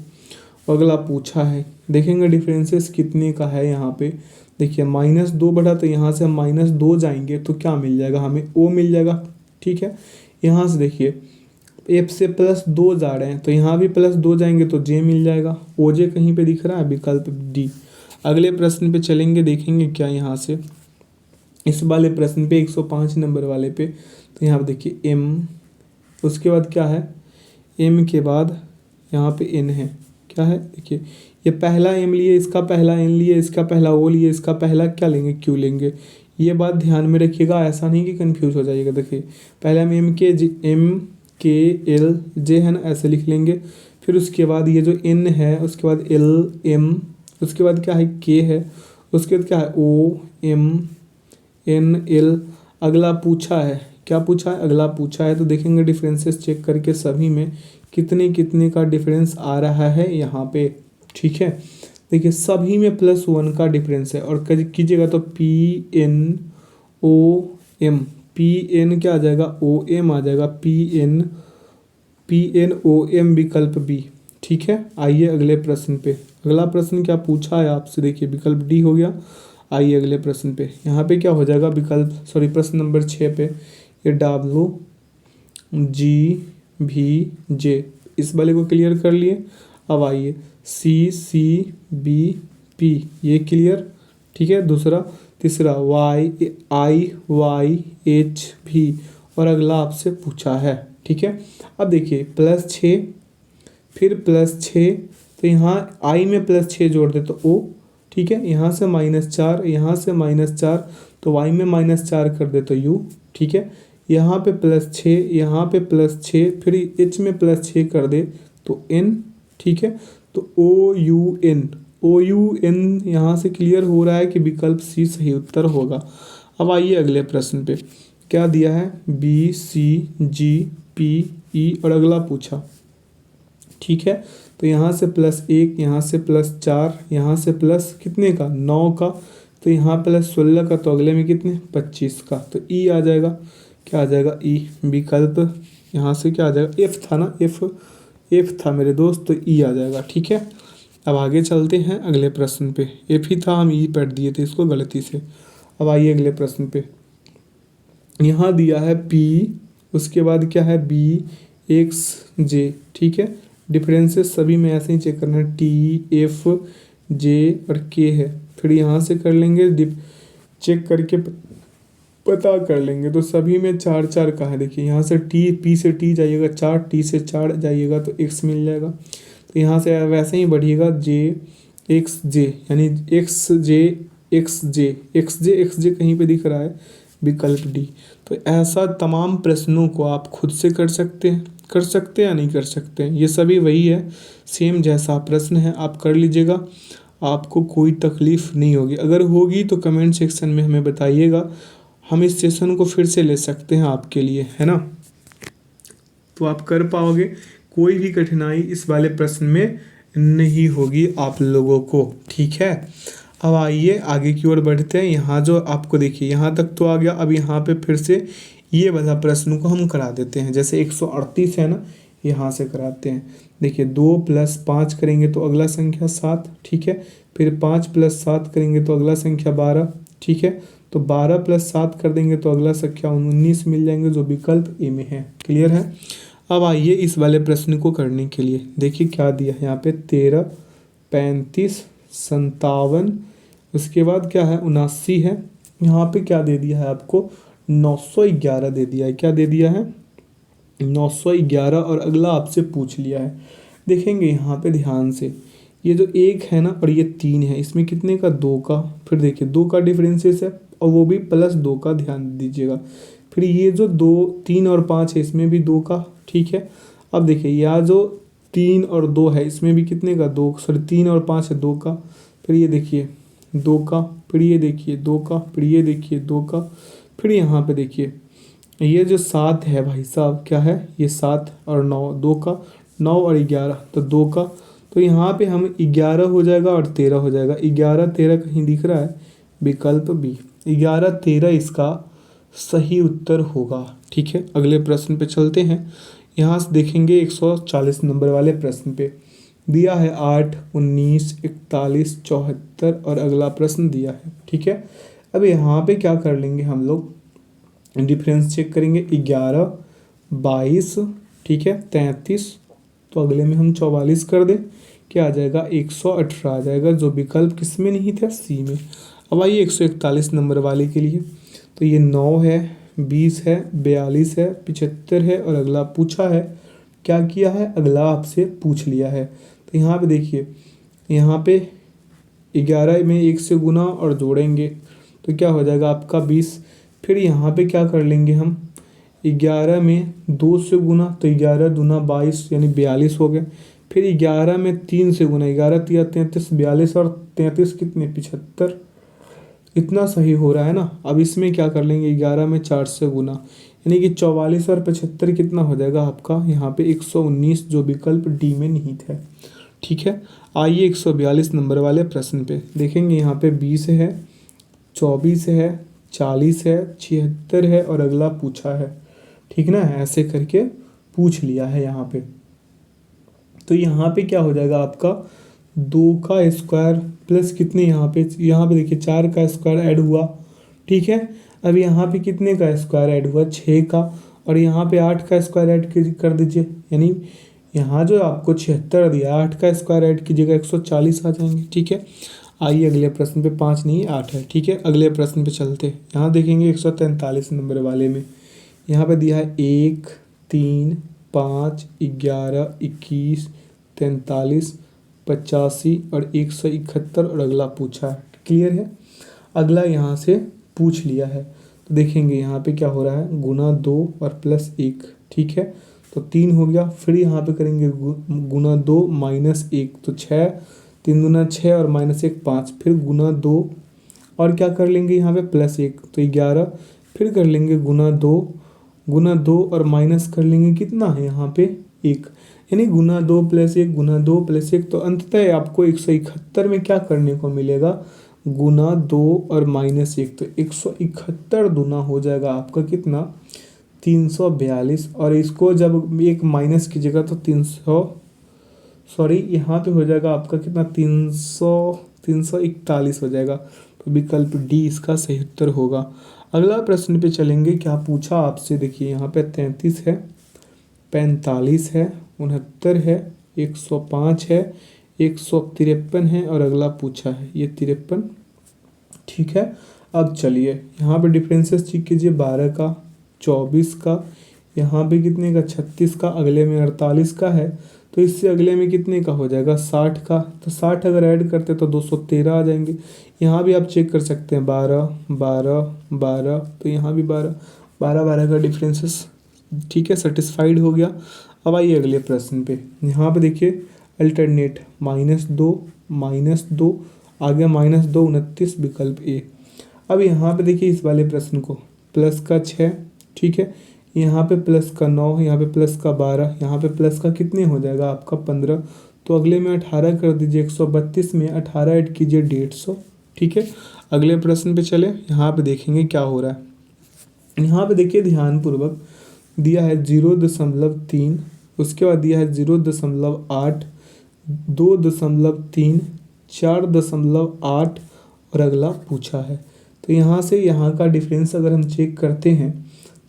Speaker 1: अगला पूछा है। देखेंगे डिफरेंसेस कितने का है। यहाँ पे देखिए -2 बढ़ा, तो यहाँ से हम -2 जाएंगे तो क्या मिल जाएगा हमें? O मिल जाएगा, ठीक है। यहाँ से देखिए F से +2 जा रहे हैं तो यहाँ भी +2 जाएंगे तो J मिल जाएगा। OJ कहीं पे दिख रहा है? विकल्प D। अगले प्रश्न पे चलेंगे, देखेंगे क्या यहाँ से। इस वाले प्रश्न पे 105 नंबर वाले पे, तो यहाँ पे देखिए M, उसके बाद क्या है? M के बाद यहाँ पे N है। क्या है? देखिए ये पहला M लिए, इसका पहला N लिए, इसका पहला O लिए, इसका पहला क्या लेंगे? Q लेंगे। ये बात ध्यान में रखिएगा, ऐसा नहीं कि कंफ्यूज हो जाइएगा। देखिए पहले हम MKL J है ना, ऐसे लिख लेंगे। फिर उसके बाद ये जो N है, उसके बाद LM, उसके बाद क्या है? K है, उसके बाद क्या है? OMNL। अगला पूछा है, क्या पूछा है? अगला पूछा है। तो देखेंगे डिफरेंसेस चेक करके सभी में कितने कितने का डिफरेंस आ रहा है यहाँ पे, ठीक है। देखिए सभी में +1 का डिफरेंस है। और कीजिएगा तो PNOM, PN क्या आ जाएगा? OM आ जाएगा। PNOM विकल्प B, ठीक है। आइए अगले प्रश्न पे। अगला प्रश्न क्या पूछा है आपसे? देखिए विकल्प D हो गया। आइए अगले प्रश्न पे। यहाँ पे क्या हो जाएगा? प्रश्न नंबर 6 पे ये WGVJ, इस वाले को क्लियर कर लिए। अब आइए CCBP, ये क्लियर, ठीक है। दूसरा, तीसरा YIYHV और अगला आपसे पूछा है, ठीक है। अब देखिए +6 फिर +6, तो यहाँ I में +6 जोड़ दे तो O, ठीक है। यहाँ से -4, यहाँ से -4, तो Y में -4 कर दे तो U, ठीक है। यहाँ पे +6, यहाँ पे +6, फिर H में +6 कर दे तो N, ठीक है। तो OUN यहाँ से क्लियर हो रहा है कि विकल्प C सही उत्तर होगा। अब आइए अगले प्रश्न पे। क्या दिया है? BCGPE और अगला पूछा, ठीक है। तो यहाँ से +1, यहाँ से +4, यहाँ से प्लस कितने का? 9 का, तो यहाँ +16 का, तो अगले में कितने? 25 का। तो E आ जाएगा। क्या आ जाएगा? E विकल्प। यहाँ से क्या आ जाएगा? F था ना, F था मेरे दोस्त, तो E आ जाएगा, ठीक है। अब आगे चलते हैं अगले प्रश्न पे। F ही था, हम E पढ़ दिए थे इसको गलती से। अब आइए अगले प्रश्न पे। यहाँ दिया है P, उसके बाद क्या है? BXJ, ठीक है। डिफरेंसेस सभी में ऐसे ही चेक करना है। T, F, J और K है। फिर यहाँ से कर लेंगे चेक करके पता कर लेंगे। तो सभी में 4 4 का है। देखिए यहाँ से P से T जाइएगा 4, T से 4 जाइएगा तो X मिल जाएगा। तो यहाँ से वैसे ही बढ़िएगा JXJ, यानी XJ कहीं पे दिख रहा है? विकल्प D। तो ऐसा तमाम प्रश्नों को आप खुद से कर सकते हैं या नहीं कर सकते हैं। ये सभी वही है, सेम जैसा प्रश्न है, आप कर लीजिएगा, आपको कोई तकलीफ़ नहीं होगी। अगर होगी तो कमेंट सेक्शन में हमें बताइएगा, हम इस सेशन को फिर से ले सकते हैं आपके लिए, है ना। तो आप कर पाओगे, कोई भी कठिनाई इस वाले प्रश्न में नहीं होगी आप लोगों को, ठीक है। अब आइए आगे की ओर बढ़ते हैं। यहाँ जो आपको देखिए यहाँ तक तो आ गया। अब यहाँ पे फिर से ये वाला प्रश्न को हम करा देते हैं। जैसे 138 है ना, यहाँ से कराते हैं। देखिए 2 + 5 करेंगे तो अगला संख्या 7, ठीक है। फिर 5 + 7 करेंगे तो अगला संख्या 12, ठीक है। तो 12 + 7 कर देंगे तो अगला संख्या 19 मिल जाएंगे, जो विकल्प ए में है। क्लियर है। अब आइए इस वाले प्रश्न को करने के लिए। देखिए क्या दिया है यहाँ पे? 13, 35, 57, उसके बाद क्या है? 79 है। यहाँ पे क्या दे दिया है आपको? 911 दे दिया है। क्या दे दिया है? 911। और अगला आपसे पूछ लिया है। देखेंगे यहाँ पे ध्यान से, ये जो 1 है ना और ये 3 है, इसमें कितने का? 2 का। फिर देखिए 2 का डिफरेंसेस है और वो भी +2 का, ध्यान दीजिएगा। फिर ये जो 2, 3 और 5 है, इसमें भी 2 का, ठीक है। अब देखिए यहाँ जो 3 और 2 है, इसमें भी कितने का 2, सॉरी 3 और 5 है 2 का, फिर ये देखिए 2 का, फिर ये देखिए 2 का, फिर ये देखिए 2 का, फिर यहाँ पे देखिए ये जो 7 है भाई साहब क्या है, ये 7 और 9, 2 का, 9 और 11 तो 2 का, तो यहाँ पे हम 11 हो जाएगा और 13 हो जाएगा। 11 13 कहीं दिख रहा है, विकल्प बी 11 13 इसका सही उत्तर होगा। ठीक है, अगले प्रश्न पे चलते हैं। यहाँ से देखेंगे 140 नंबर वाले प्रश्न पे दिया है 8 19 41 74 और अगला प्रश्न दिया है। ठीक है, अब यहाँ पे क्या कर लेंगे हम लोग, डिफरेंस चेक करेंगे 11 22, ठीक है 33, तो अगले में हम 44 कर दें, क्या आ जाएगा 118 आ जाएगा, जो विकल्प किस में नहीं था, सी में। अब आइए 141 नंबर वाले के लिए, तो ये 9 है 20 है 42 है 75 है और अगला पूछा है, क्या किया है, अगला आपसे पूछ लिया है। तो यहाँ पे देखिए, यहाँ पे 11 में 1 से गुना और जोड़ेंगे तो क्या हो जाएगा आपका 20, फिर यहाँ पे क्या कर लेंगे हम, 11 में 2 से गुना तो 11 दूना 22 यानी 42 हो गए, फिर 11 में 3 से गुना, 11 तिया 33, 42 और 33 कितने 75, इतना सही हो रहा है ना। अब इसमें क्या कर लेंगे, 11 में 4 से गुना यानी कि 44 और 75 कितना हो जाएगा आपका यहाँ पे 119, जो विकल्प डी में निहित है। ठीक है, आइए 142 नंबर वाले प्रश्न पे देखेंगे, यहाँ पे 20 है 24 है 40 है 76 है और अगला पूछा है। ठीक ना, ऐसे करके पूछ लिया है यहाँ पे। तो यहाँ पे क्या हो जाएगा आपका 2 का स्क्वायर प्लस कितने यहाँ पे देखिए 4 का स्क्वायर ऐड हुआ। ठीक है, अब यहाँ पे कितने का स्क्वायर ऐड हुआ, 6 का, और यहाँ पे 8 का स्क्वायर ऐड कर दीजिए, यानी यहाँ जो आपको 76 दिया 8 का स्क्वायर ऐड कीजिएगा 140 आ जाएंगे। ठीक है, आइए अगले प्रश्न पे 5 नहीं 8 है। ठीक है, अगले प्रश्न पे चलते हैं। यहाँ देखेंगे 143 नंबर वाले में, यहाँ पे दिया है 1 3 5 11 21 43 85 और 171 और अगला पूछा है। क्लियर है, अगला यहाँ से पूछ लिया है, तो देखेंगे यहाँ पे क्या हो रहा है, गुना 2 और प्लस 1। ठीक है, तो 3 हो गया, फिर यहाँ पे करेंगे गुना 2 माइनस 1 तो 6, 3 दूना 6 और माइनस 1 5, फिर गुना 2 और क्या कर लेंगे यहाँ पे प्लस 1 तो 11, फिर कर लेंगे गुना 2 और माइनस कर लेंगे कितना है यहाँ पे 1, यानी गुना 2 प्लस 1 गुना 2 प्लस 1, तो अंततः आपको 171 में क्या करने को मिलेगा, गुना 2 और माइनस 1, तो 171 दूना हो जाएगा आपका कितना 342, और इसको जब एक माइनस कीजिएगा तो 300 सॉरी यहाँ पे हो जाएगा आपका कितना 341 हो जाएगा, तो विकल्प डी इसका सही उत्तर होगा। अगला प्रश्न पे चलेंगे, क्या पूछा आपसे, देखिए यहाँ पे 33 है 45 है 69 है 105 है 153 है और अगला पूछा है ये 53। ठीक है, अब चलिए यहाँ पे डिफरेंसेस चेक कीजिए, 12 का 24 का, यहाँ पे कितने का 36 का, अगले में 48 का है, तो इससे अगले में कितने का हो जाएगा 60 का, तो 60 अगर ऐड करते तो 213 आ जाएंगे। यहाँ भी आप चेक कर सकते हैं 12 12 12, तो यहाँ भी 12 12 12 का डिफरेंसेस। ठीक है, सेटिस्फाइड हो गया। अब आइए अगले प्रश्न पे, यहाँ पे देखिए अल्टरनेट -2 आ गया -2 29 विकल्प ए। अब यहाँ पे देखिए इस वाले प्रश्न को प्लस का 6, ठीक है, यहाँ पे प्लस का 9, यहाँ पे प्लस का 12, यहाँ पे प्लस का कितने हो जाएगा आपका 15, तो अगले में 18 कर दीजिए, 132 में 18 ऐड कीजिए 150। ठीक है, अगले प्रश्न पे चले, यहाँ पे देखेंगे क्या हो रहा है। यहाँ पे देखिए ध्यानपूर्वक दिया है 0.3, उसके बाद दिया है 0.8, 2.3, 4.8 और अगला पूछा है। तो यहाँ से यहाँ का डिफरेंस अगर हम चेक करते हैं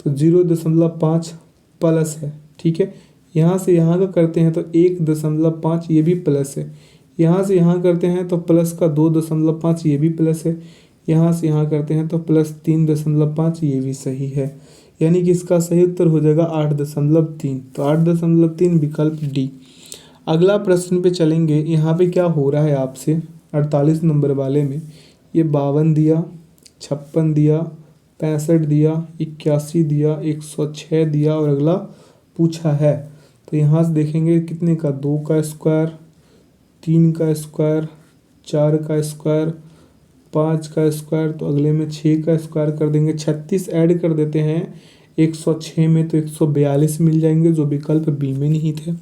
Speaker 1: तो 0.5 प्लस है। ठीक है, यहाँ से यहाँ का करते हैं तो 1.5 ये भी प्लस है, यहाँ से यहाँ करते हैं तो प्लस का 2.5 ये भी प्लस है, यहाँ से यहाँ करते हैं तो प्लस 3.5 ये भी सही है, यानी कि इसका सही उत्तर हो जाएगा 8.3, तो 8.3 विकल्प डी। अगला प्रश्न पे चलेंगे, यहाँ पे क्या हो रहा है आपसे 48 नंबर वाले में, ये 52 दिया 56 दिया 65 दिया 81 दिया 106 दिया और अगला पूछा है। तो यहाँ से देखेंगे कितने का, 2 का स्क्वायर, 3 का स्क्वायर, 4 का स्क्वायर, 5 का स्क्वायर, तो अगले में 6 का स्क्वायर कर देंगे। 36 ऐड कर देते हैं 106 में तो 142 मिल जाएंगे जो विकल्प बी में नहीं थे।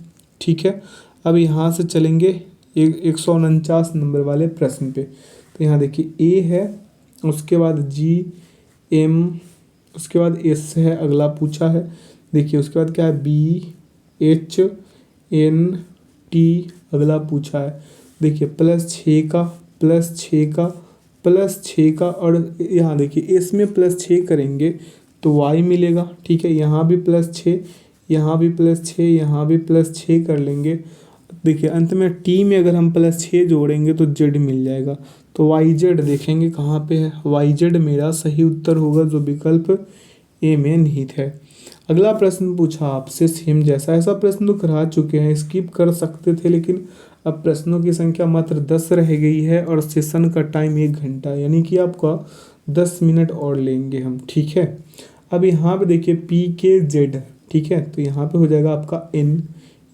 Speaker 1: ठीक है, अब यहाँ से चलेंगे 149 नंबर वाले प्रश्न पे। तो यहाँ देखिए ए है, उसके बाद जी एम, उसके बाद एस है, अगला पूछा है। देखिए उसके बाद क्या है, बी एच एन टी, अगला पूछा है। देखिए +6 का, +6 का, +6 का, और यहाँ देखिए इसमें +6 करेंगे तो y मिलेगा। ठीक है, यहाँ भी +6, यहाँ भी +6, यहाँ भी +6 कर लेंगे। देखिए अंत में t में अगर हम +6 जोड़ेंगे तो z मिल जाएगा। तो YZ देखेंगे कहाँ पे है, YZ मेरा सही उत्तर होगा जो विकल्प ए में निहित है। अगला प्रश्न पूछा आपसे सेम जैसा, ऐसा प्रश्न तो करा चुके हैं, स्किप कर सकते थे, लेकिन अब प्रश्नों की संख्या मात्र 10 रह गई है और सेशन का टाइम 1 घंटा, यानी कि आपका 10 मिनट और लेंगे हम। ठीक है, अब यहाँ पे देखिए PKZ, ठीक है, तो यहाँ पे हो जाएगा आपका N,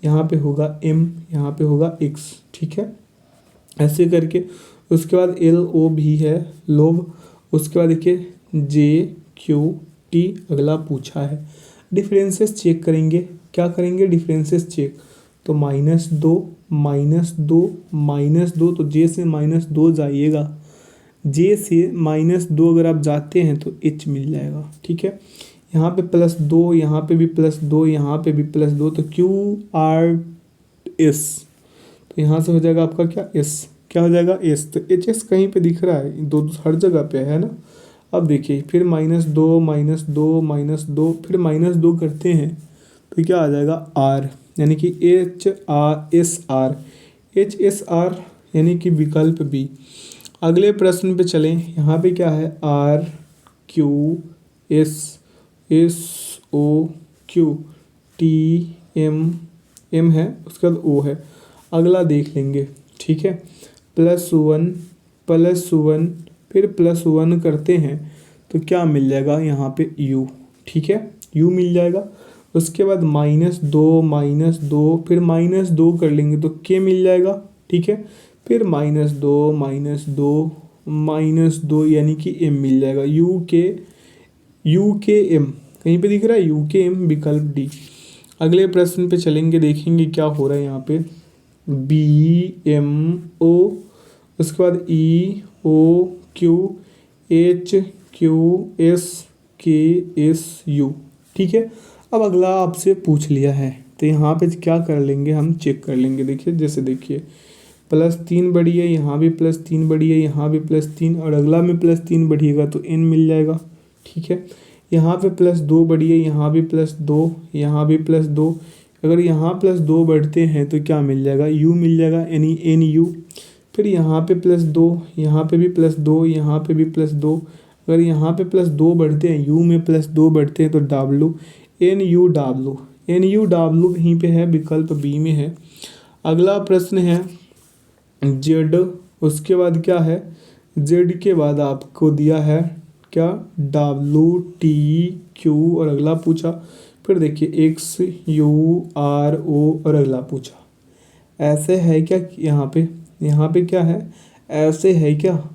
Speaker 1: यहाँ पे होगा M, यहाँ पे होगा X। ठीक है, ऐसे करके उसके बाद LO भी है, लोब, उसके बाद देखिए JQT, अगला पूछा है। डिफरेंसेस चेक करेंगे, क्या करेंगे, डिफरेंसेस चेक। तो -2, -2, -2, तो J से -2 जाइएगा, J से -2 अगर आप जाते हैं तो H मिल जाएगा। ठीक है, यहाँ पे +2, यहाँ पे भी +2, यहाँ पे भी +2, तो QRS, तो यहाँ से हो जाएगा आपका क्या, S, क्या हो जाएगा, S। तो HS कहीं पे दिख रहा है, दो हर जगह पे है ना। अब देखिए फिर -2, -2, -2, फिर -2 करते हैं तो क्या आ जाएगा, R, यानी कि HRSR, HSR, यानी कि विकल्प बी। अगले प्रश्न पे चलें, यहाँ पे क्या है, RQSSOQTM है, उसके बाद O है, अगला देख लेंगे। ठीक है, +1, +1, फिर +1 करते हैं तो क्या मिल जाएगा, यहाँ पे U। ठीक है, U मिल जाएगा। उसके बाद -2, -2, फिर -2 कर लेंगे तो K मिल जाएगा। ठीक है, फिर -2, -2, -2, यानी कि M मिल जाएगा, UKM कहीं पे दिख रहा है, UKM, विकल्प डी। अगले प्रश्न पे चलेंगे, देखेंगे क्या हो रहा है यहाँ पे, BMO, उसके बाद EOQHQSKSU। ठीक है, अब अगला आपसे पूछ लिया है तो यहाँ पे क्या कर लेंगे, हम चेक कर लेंगे। देखिए जैसे देखिए +3 बढ़ी है, यहाँ भी +3 बढ़ी है, यहाँ भी +3, और अगला में +3 बढ़िएगा तो N मिल जाएगा। ठीक है, यहाँ पे +2 बढ़ी है, यहाँ भी +2, यहाँ भी +2, अगर यहाँ +2 बढ़ते हैं तो क्या मिल जाएगा, U मिल जाएगा, यानी NU। फिर यहाँ पे +2, यहाँ पे भी +2, यहाँ पे भी +2, अगर यहाँ पे +2 बढ़ते हैं, U में +2 बढ़ते हैं तो W, NUW, NUW यहीं पे है, विकल्प बी में है। अगला प्रश्न है Z, उसके बाद क्या है, Z के बाद आपको दिया है क्या, WTQ, और अगला पूछा, फिर देखिए XURO, और अगला पूछा। ऐसे है क्या, यहाँ पे क्या है, ऐसे है क्या,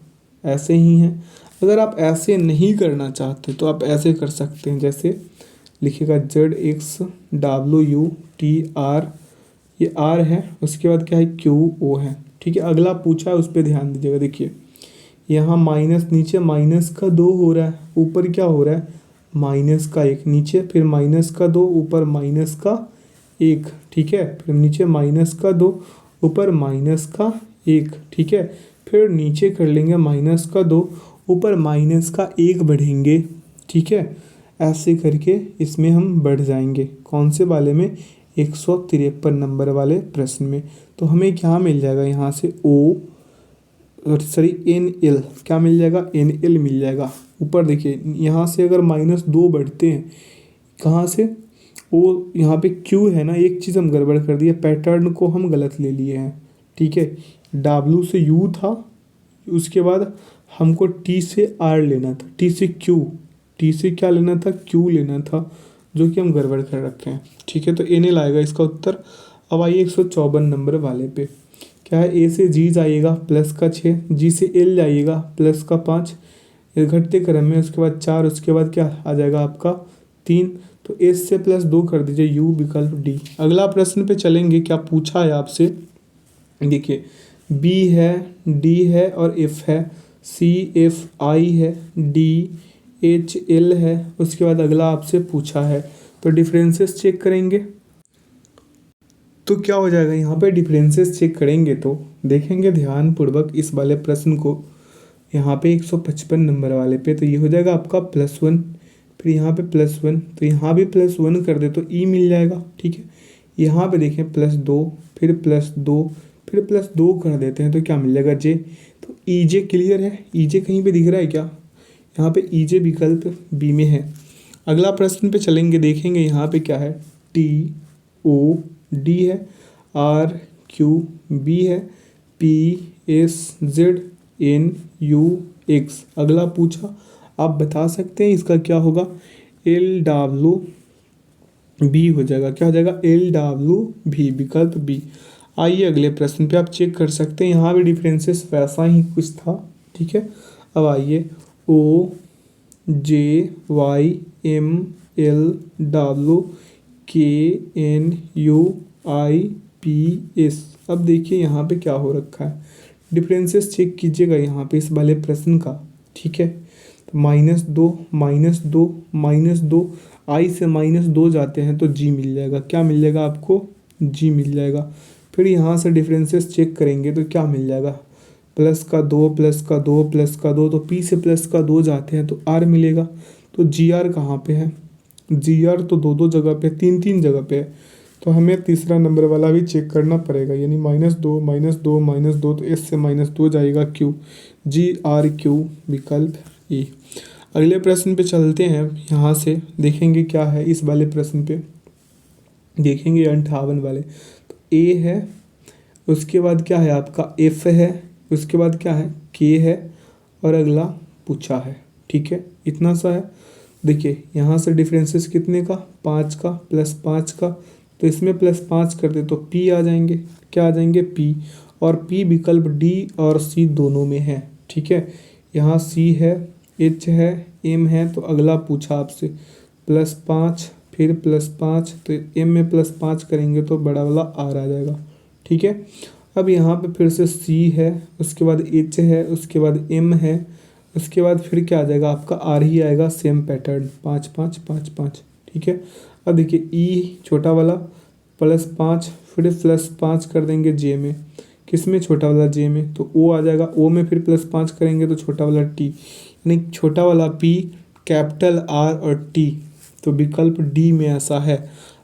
Speaker 1: ऐसे ही है। अगर आप ऐसे नहीं करना चाहते तो आप ऐसे कर सकते हैं, जैसे लिखिएगा ZXWUTR, ये R है, उसके बाद क्या है, QO है। ठीक है, अगला पूछा है उस पर ध्यान दीजिएगा। देखिए यहाँ माइनस, नीचे -2 हो रहा है, ऊपर क्या हो रहा है, -1, नीचे फिर -2, ऊपर -1। ठीक है, फिर नीचे -2, ऊपर -1। ठीक है, फिर नीचे कर लेंगे -2, ऊपर -1 बढ़ेंगे। ठीक है, ऐसे करके इसमें हम बढ़ जाएंगे, कौन से वाले में, 153 नंबर वाले प्रश्न में। तो हमें क्या मिल जाएगा, यहाँ से NL, क्या मिल जाएगा, NL मिल जाएगा। ऊपर देखिए यहाँ से अगर -2 बढ़ते हैं, कहाँ से, वो यहाँ पे Q है ना, एक चीज़ हम गड़बड़ कर दिए, पैटर्न को हम गलत ले लिए हैं। ठीक है, W से U था, उसके बाद हमको T से R लेना था, T से Q, T से क्या लेना था, Q लेना था, जो कि हम गड़बड़ कर रखे हैं। ठीक है, तो ए ने लाएगा इसका उत्तर। अब आइए 154 नंबर वाले पे। क्या है, ए से जी जाइएगा प्लस का 6, जी से एल जाइएगा प्लस का 5, ये घटते क्रम में, उसके बाद 4, उसके बाद क्या आ जाएगा आपका 3। तो एस से प्लस 2 कर दीजिए, यू विकल्प डी। अगला प्रश्न पे चलेंगे, क्या पूछा है आपसे, देखिए बी है, डी है और एफ है, सी एफ आई है, डी एच एल है। उसके बाद अगला आपसे पूछा है, तो डिफरेंसेस चेक करेंगे। तो क्या हो जाएगा यहाँ पे, डिफरेंसेस चेक करेंगे तो देखेंगे ध्यानपूर्वक इस वाले प्रश्न को। यहाँ पे 155 नंबर वाले पे तो ये हो जाएगा आपका +1, फिर यहाँ पे +1, तो यहाँ भी +1 कर दे तो ई मिल जाएगा। ठीक है, यहाँ पे देखें +2, फिर +2, फिर +2 कर देते हैं तो क्या मिल जाएगा, जे। तो ई जे क्लियर है, ई जे कहीं पे दिख रहा है क्या, यहाँ पे ई जे विकल्प बी में है। अगला प्रश्न पे चलेंगे, देखेंगे यहाँ पे क्या है, टी ओ डी है, आर क्यू बी है, P S Z N U X. अगला पूछा, आप बता सकते हैं इसका क्या होगा, एल डब्ल्यू बी हो जाएगा। क्या हो जाएगा, एल डब्ल्यू भी विकल्प बी। आइए अगले प्रश्न पे आप चेक कर सकते हैं, यहाँ भी डिफरेंसेस वैसा ही कुछ था। ठीक है, अब आइए O J Y M L W K N U I P S. अब देखिए यहाँ पे क्या हो रखा है, डिफरेंसेस चेक कीजिएगा यहाँ पे इस वाले प्रश्न का। ठीक है, तो -2 -2 -2, आई से -2 जाते हैं तो जी मिल जाएगा। क्या मिल जाएगा आपको, जी मिल जाएगा। फिर यहाँ से डिफरेंसेस चेक करेंगे तो क्या मिल जाएगा, +2 +2 +2, तो पी से +2 जाते हैं तो आर मिलेगा। तो जी आर कहाँ पे है, जी आर तो 2 जगह पे, 3 जगह पे है, तो हमें तीसरा नंबर वाला भी चेक करना पड़ेगा, यानी -2 -2 -2, तो एस से -2 जाएगा क्यू, जी आर क्यू विकल्प ए। अगले प्रश्न पे चलते हैं, यहाँ से देखेंगे क्या है इस वाले प्रश्न पे, देखेंगे 58 वाले। तो ए है, उसके बाद क्या है आपका एफ है, उसके बाद क्या है के है, और अगला पूछा है। ठीक है, इतना सा है। देखिए यहाँ से डिफरेंसेस कितने का, 5 का +5 का, तो इसमें +5 कर दे तो पी आ जाएंगे। क्या आ जाएंगे, पी, और पी विकल्प डी और सी दोनों में है। ठीक है, यहाँ सी है, एच है, एम है, तो अगला पूछा आपसे +5 फिर +5, तो एम में +5 करेंगे तो बड़ा वाला आर आ जाएगा। ठीक है, अब यहाँ पे फिर से सी है, उसके बाद एच है, उसके बाद एम है, उसके बाद फिर क्या आ जाएगा आपका आर ही आएगा, सेम पैटर्न 5 5 5 5। ठीक है, अब देखिए ई छोटा वाला +5, फिर +5 कर देंगे जे में, किस में, छोटा वाला जे में, तो ओ आ जाएगा, ओ में फिर +5 करेंगे तो छोटा वाला टी, यानी छोटा वाला पी, कैपिटल आर और टी, तो विकल्प डी में ऐसा है।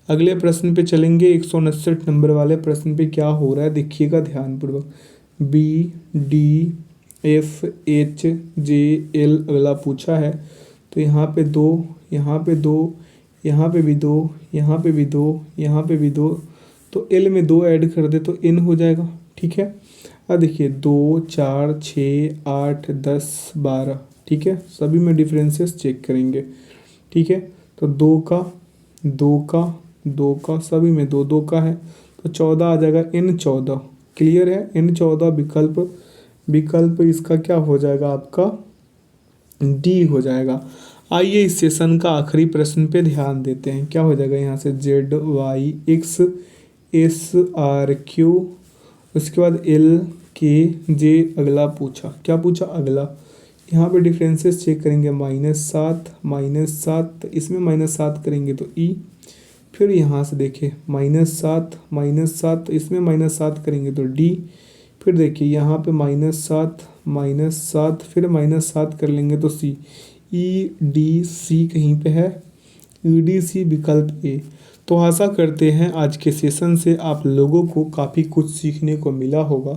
Speaker 1: अगले प्रश्न पे चलेंगे, 159 नंबर वाले प्रश्न पे क्या हो रहा है देखिएगा ध्यानपूर्वक, B D F H J L अगला पूछा है। तो यहाँ पे 2, यहाँ पे 2, यहाँ पे भी 2, यहाँ पे भी 2, यहाँ पे भी 2, तो एल में 2 ऐड कर दे तो एन हो जाएगा। ठीक है, अब देखिए 2 4 6 8 10 12। ठीक है, सभी में डिफरेंसेस चेक करेंगे। ठीक है, तो 2 का 2 का 2 का, सभी में 2 2 का है, तो 14 आ जाएगा, N14 क्लियर है, N14 विकल्प इसका क्या हो जाएगा आपका, डी हो जाएगा। आइए इस सेशन का आखिरी प्रश्न पे ध्यान देते हैं, क्या हो जाएगा यहाँ से, Z Y X S R Q, उसके बाद एल के जे। अगला पूछा, क्या पूछा अगला, यहाँ पे डिफरेंसेस चेक करेंगे, -7 -7, तो इसमें -7 करेंगे तो ई, फिर यहाँ से देखिए -7 -7, तो इसमें -7 करेंगे तो डी, फिर देखिए यहाँ पे -7 -7, फिर -7 कर लेंगे तो सी, ई डी सी कहीं पे है, ई डी सी विकल्प ए। तो आशा करते हैं आज के सेशन से आप लोगों को काफ़ी कुछ सीखने को मिला होगा।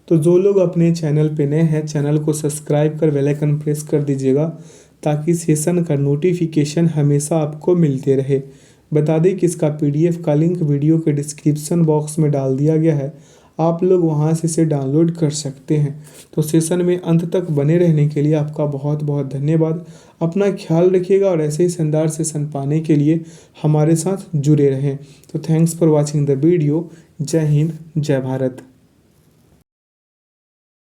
Speaker 1: तो जो लोग अपने चैनल पे नए हैं, चैनल को सब्सक्राइब कर बेल आइकन प्रेस कर दीजिएगा, ताकि सेशन का नोटिफिकेशन हमेशा आपको मिलते रहे। बता दें कि इसका PDF का लिंक वीडियो के डिस्क्रिप्शन बॉक्स में डाल दिया गया है, आप लोग वहाँ से इसे डाउनलोड कर सकते हैं। तो सेशन में अंत तक बने रहने के लिए आपका बहुत बहुत धन्यवाद। अपना ख्याल रखिएगा और ऐसे ही शानदार सेशन पाने के लिए हमारे साथ जुड़े रहें। तो thanks for watching the video. जय हिंद, जय भारत।